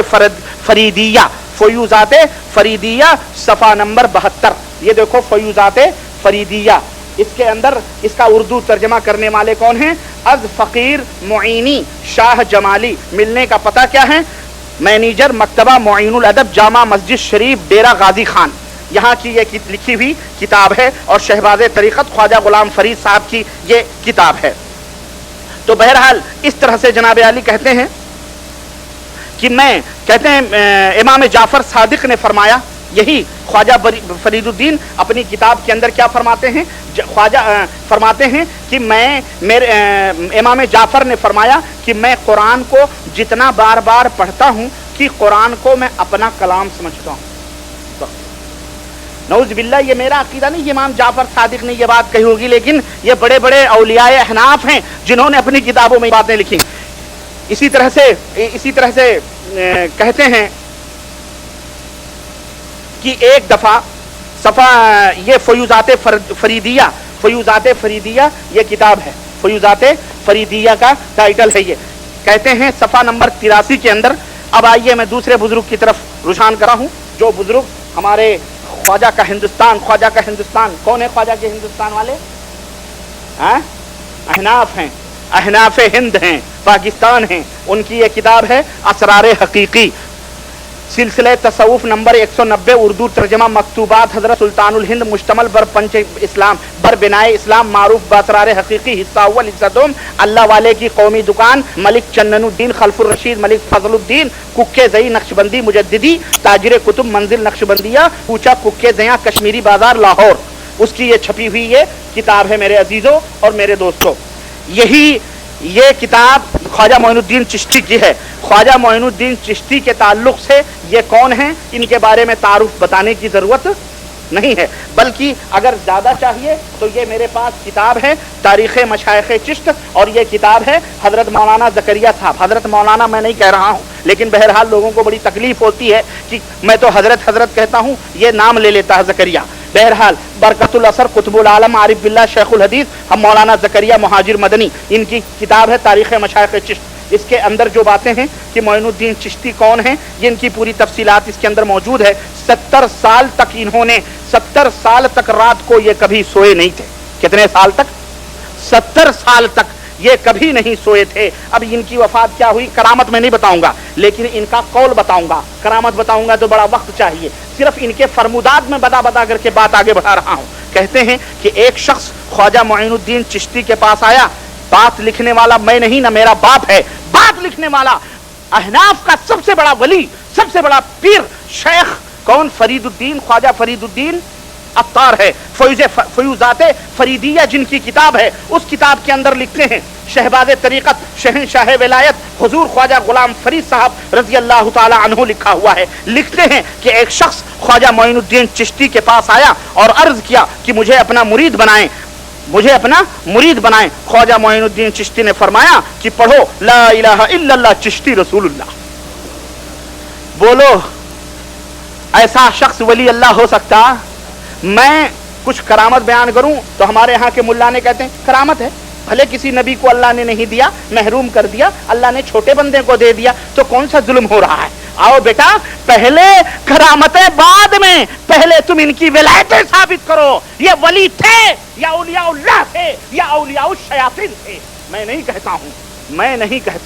[SPEAKER 2] फरीदिया, फ़यूज़ात फरीदिया सफ़ा नंबर 72, ये देखो फ़यूज़ात फरीदिया, इसके अंदर इसका उर्दू तर्जमा करने वाले कौन हैं? अज फ़कीर मुईनी शाह जमाली। मिलने का पता क्या है? मैनेजर मकतबा मुईनुल अदब जामा मस्जिद शरीफ डेरा गाजी खान, यहाँ की ये लिखी हुई किताब है और शहबाज तरीक़त ख्वाजा गुलाम फरीद साहब की ये किताब है। तो बहरहाल इस तरह से जनाब अली कहते हैं कि मैं, कहते हैं इमाम जाफ़र सादिक ने फरमाया, यही ख्वाजा फरीदुद्दीन अपनी किताब के अंदर क्या फरमाते हैं? ख्वाजा फरमाते हैं कि इमाम जाफ़र ने फरमाया कि मैं कुरान को जितना बार बार पढ़ता हूँ कि कुरान को मैं अपना कलाम समझता हूँ। नऊज़ बिल्लाह, ये मेरा अकीदा नहीं, ये इमाम जाफ़र सादिक ने ये बात कही होगी, लेकिन ये बड़े बड़े औलियाए अहनाफ हैं जिन्होंने अपनी किताबों में बातें लिखी। इसी तरह से कहते हैं कि एक दफ़ा सफ़ा ये फ़यूज़ात फरीदिया ये किताब है, फ़यूज़ात फरीदिया का टाइटल है ये। कहते हैं सफ़ा नंबर 83 के अंदर। अब आइए मैं दूसरे बुजुर्ग की तरफ रुझान करा हूँ, जो बुजुर्ग हमारे ख्वाजा का हिंदुस्तान कौन है? ख्वाजा के हिंदुस्तान वाले अहनाफ हैं, अहनाफ हिंद हैं, पाकिस्तान हैं। उनकी ये किताब है असरार हकीकी, सिलसिले तसव्वुफ नंबर 190, उर्दू तर्जमा मकतूबात हजरत सुल्तानुल हिंद मुश्तमल बर पंच इस्लाम बर बिनाए इस्लाम मारूफ बसरार हकीकी, हिस्सा अव्वल हिस्सा दोम, अल्लाह वाले की कौमी दुकान, मलिक चन्ननुद्दीन खलफुर रशीद मलिक फजलुद्दीन कुक्के ज़ई नक्शबंदी मुजद्दिदी, ताजिर कुतुब मंजिल नक्शबंदिया, पूछा कुक्के ज़या कश्मीरी बाजार लाहौर, उसकी ये छपी हुई ये किताब है मेरे अजीज़ों और मेरे दोस्तों। ये किताब ख्वाजा मोइनुद्दीन चिश्ती की है। ख्वाजा मोइनुद्दीन चिश्ती के ताल्लुक से ये कौन है, इनके बारे में तारुफ बताने की ज़रूरत नहीं है, बल्कि अगर ज़्यादा चाहिए तो ये मेरे पास किताब है तारीख़ मशाइख़ चिश्त, और ये किताब है हज़रत मौलाना ज़करिया साहब। हज़रत मौलाना मैं नहीं कह रहा हूँ, लेकिन बहरहाल लोगों को बड़ी तकलीफ़ होती है कि मैं तो हज़रत कहता हूँ, ये नाम ले लेता है ज़करिया। बहरहाल बरकतुल असर कुतुबुल आलम आरिफ बिल्लाह शेखुल हदीस हम मौलाना ज़करिया मुहाजिर मदनी, इनकी किताब है तारीख़ मशाइख़ चिश्त। इसके अंदर जो बातें हैं कि मोइनुद्दीन चिश्ती कौन है, ये इनकी पूरी तफसीलात इसके अंदर मौजूद है। 70 साल तक इन्होंने 70 साल तक रात को ये कभी सोए नहीं थे। कितने साल तक? 70 साल तक ये कभी नहीं सोए थे। अब इनकी वफात क्या हुई, करामत मैं नहीं बताऊंगा, लेकिन इनका कौल बताऊंगा। करामत बताऊंगा तो बड़ा वक्त चाहिए, सिर्फ इनके फरमुदात में बता करके बात आगे बढ़ा रहा हूँ। कहते हैं कि एक शख्स ख्वाजा मोइनुद्दीन चिश्ती के पास आया। बात लिखने वाला मैं नहीं, ना मेरा बाप है, बात लिखने वाला अहनाफ का सबसे बड़ा वली, सबसे बड़ा पीर शेख कौन? फरीदुद्दीन, ख्वाजा फरीदुद्दीन अत्तार है। फ़यूज़ात फरीदिया जिनकी किताब है, उस किताब के अंदर लिखते हैं शहबाज तरीक़त शहंशाह विलायत हुजूर ख्वाजा गुलाम फरीद साहब रज़ी अल्लाह ताला अन्हु लिखा हुआ है। लिखते हैं कि एक शख्स ख्वाजा मोइनुद्दीन चिश्ती के पास आया और अर्ज किया कि मुझे अपना मुरीद बनाएं, मुझे अपना मुरीद बनाएं। ख्वाजा मोइनुद्दीन चिश्ती ने फरमाया कि पढ़ो ला इलाहा इल्लल्लाह चिश्ती रसूलुल्लाह, बोलो ایسا شخص ولی اللہ ہو سکتا؟ میں کچھ کرامت بیان کروں تو ہمارے ہاں کے ملا نے کہتے ہیں کرامت ہے، بھلے کسی نبی کو اللہ نے نہیں دیا، محروم کر دیا، اللہ نے چھوٹے بندے کو دے دیا، تو کون سا ظلم ہو رہا ہے؟ آؤ بیٹا، پہلے کرامتیں بعد میں، پہلے تم ان کی ولایتیں ثابت کرو، یہ ولی تھے یا اولیاء اللہ تھے یا اولیاء الشیاطین تھے؟ میں نہیں کہتا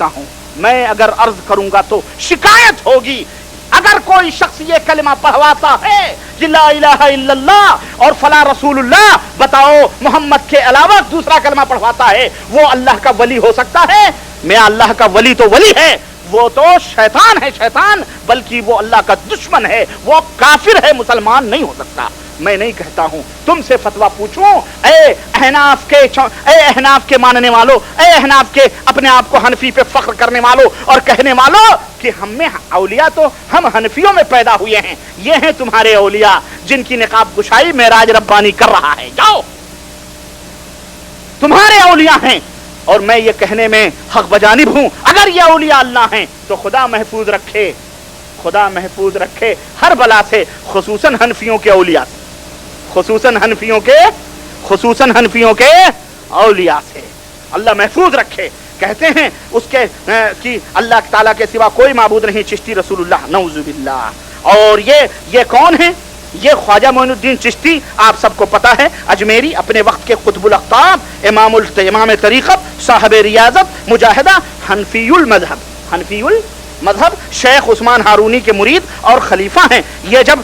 [SPEAKER 2] ہوں، میں اگر عرض کروں گا تو شکایت ہوگی۔ اگر کوئی شخص یہ کلمہ پڑھواتا ہے کہ لا الہ الا اللہ اور فلاں رسول اللہ، بتاؤ محمد کے علاوہ دوسرا کلمہ پڑھواتا ہے، وہ اللہ کا ولی ہو سکتا ہے؟ میں اللہ کا ولی تو ولی ہے، وہ تو شیطان ہے شیطان، بلکہ وہ اللہ کا دشمن ہے، وہ کافر ہے، مسلمان نہیں ہو سکتا۔ میں نہیں کہتا ہوں، تم سے فتویٰ پوچھوں، اے احناف کے ماننے والوں، اے احناف کے اپنے آپ کو حنفی پہ فخر کرنے والوں اور کہنے والوں کہ ہم میں اولیاء تو ہم حنفیوں میں پیدا ہوئے ہیں، یہ ہیں تمہارے اولیاء جن کی نقاب گشائی معراج ربانی کر رہا ہے، جاؤ تمہارے اولیاء ہیں۔ اور میں یہ کہنے میں حق بجانب ہوں، اگر یہ اولیاء اللہ ہیں تو خدا محفوظ رکھے ہر بلا سے، خصوصاً حنفیوں کے اولیاء سے، خصوصاً حنفیوں کے اولیاء سے اللہ محفوظ رکھے۔ کہتے ہیں اس کے کہ اللہ تعالیٰ کے سوا کوئی معبود نہیں، چشتی رسول اللہ، نعوذ باللہ۔ اور یہ کون ہیں؟ یہ خواجہ معین الدین چشتی، آپ سب کو پتا ہے، اجمیری، اپنے وقت کے قطب الاقطاب، امام طریقت، صاحب ریاضت، مجاہدہ، حنفی المذہب، شیخ عثمان ہارونی کے مرید اور خلیفہ ہیں۔ یہ جب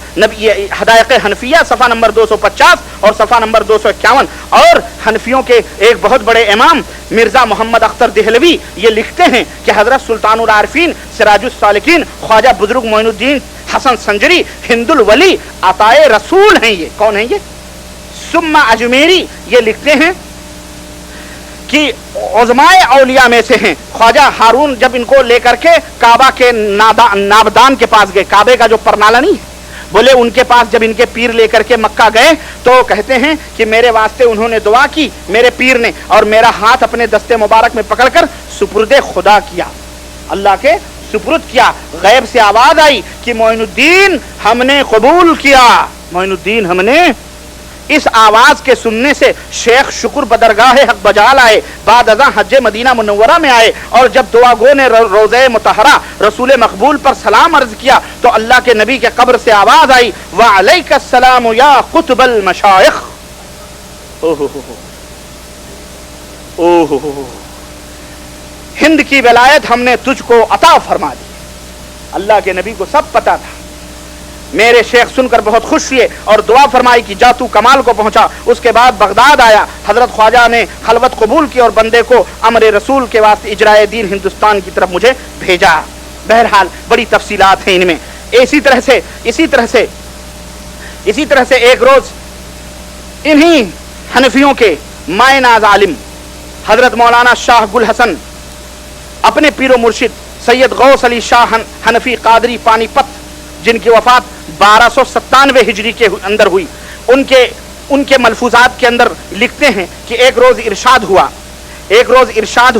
[SPEAKER 2] حدائق حنفیہ صفحہ نمبر 250 اور صفحہ نمبر 251، اور حنفیوں کے ایک بہت بڑے امام مرزا محمد اختر دہلوی یہ لکھتے ہیں کہ حضرت سلطان العارفین، سراج السالکین، خواجہ بزرگ معین الدین حسن سنجری، ہند الولی، عطائے رسول ہیں۔ یہ کون ہیں؟ یہ ثم اجمیری یہ لکھتے ہیں کہ عظمائے اولیاء میں سے ہیں۔ خواجہ ہارون جب ان کو لے کر کے کعبہ کے نابدان کے پاس گئے، کعبے کا جو پرنالہ نہیں ہے، بولے ان کے پاس جب ان کے پیر لے کر کے مکہ گئے تو کہتے ہیں کہ میرے واسطے انہوں نے دعا کی، میرے پیر نے، اور میرا ہاتھ اپنے دستے مبارک میں پکڑ کر سپرد خدا کیا، اللہ کے سپرد کیا۔ غیب سے آواز آئی کہ معین الدین ہم نے قبول کیا، معین الدین ہم نے۔ اس آواز کے سننے سے شیخ شکر بدرگاہ حق بجال آئے، بعد ازاں حج مدینہ منورہ میں آئے، اور جب دعا گو نے روضہ مطہرہ رسول مقبول پر سلام عرض کیا تو اللہ کے نبی کے قبر سے آواز آئی، وعلیک السلام یا قطب المشائخ۔ ہند کی ولایت ہم نے تجھ کو عطا فرما دی۔ اللہ کے نبی کو سب پتا تھا۔ میرے شیخ سن کر بہت خوش ہوئے اور دعا فرمائی کہ جا تو کمال کو پہنچا۔ اس کے بعد بغداد آیا، حضرت خواجہ نے خلوت قبول کی اور بندے کو امر رسول کے واسطے اجرائے دین ہندوستان کی طرف مجھے بھیجا۔ بہرحال بڑی تفصیلات ہیں ان میں۔ اسی طرح سے ایک روز انہی حنفیوں کے مائے ناز عالم حضرت مولانا شاہ گل حسن اپنے پیر و مرشد سید غوث علی شاہ حنفی قادری پانی پت، جن کی وفات 1297 ہجری کے اندر ہوئی، ان کے ملفوظات کے اندر لکھتے ہیں کہ ایک روز ارشاد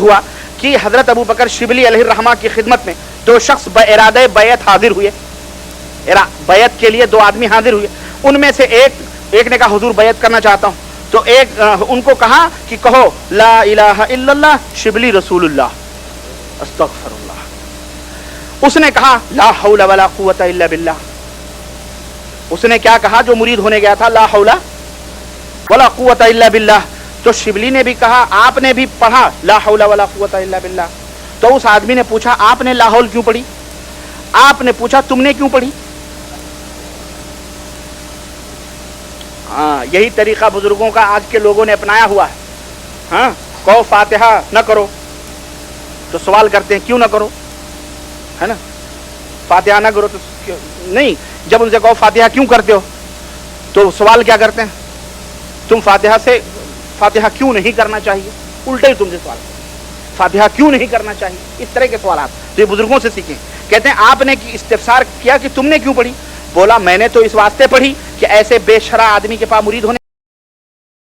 [SPEAKER 2] ہوا کہ حضرت ابو بکر شبلی علیہ الرحمہ کی خدمت میں دو شخص بارادہ بیعت حاضر ہوئے، بیعت کے لیے دو آدمی حاضر ہوئے۔ ان میں سے ایک نے کہا حضور بیعت کرنا چاہتا ہوں، تو ایک ان کو کہا کہ کہو لا الہ الا اللہ شبلی رسول اللہ، استغفر اللہ۔ اس نے کہا لا حول ولا قوت الا باللہ۔ اس نے کیا کہا جو مرید ہونے گیا تھا؟ لا حول ولا قوت الا باللہ۔ تو شبلی نے بھی کہا، آپ نے بھی پڑھا لا حول ولا قوت الا باللہ۔ تو اس آدمی نے پوچھا آپ نے لا حول کیوں پڑھی؟ آپ نے پوچھا تم نے کیوں پڑھی؟ ہاں، یہی طریقہ بزرگوں کا آج کے لوگوں نے اپنایا ہوا ہے۔ ہاں، کہو فاتحہ نہ کرو تو سوال کرتے ہیں کیوں نہ کرو، ہے نا؟ فاتحہ نہ کرو تو نہیں، جب ان سے کہو فاتحہ کیوں کرتے ہو تو سوال کیا کرتے ہیں، تم فاتحہ کیوں نہیں کرنا چاہیے؟ الٹے ہی تم سے سوال کرتے، فاتحہ کیوں نہیں کرنا چاہیے؟ اس طرح کے سوالات تو یہ بزرگوں سے سیکھیں۔ کہتے ہیں آپ نے استفسار کیا کہ تم نے کیوں پڑھی؟ بولا میں نے تو اس واسطے پڑھی کہ ایسے بے شرع آدمی کے پاس مرید ہونے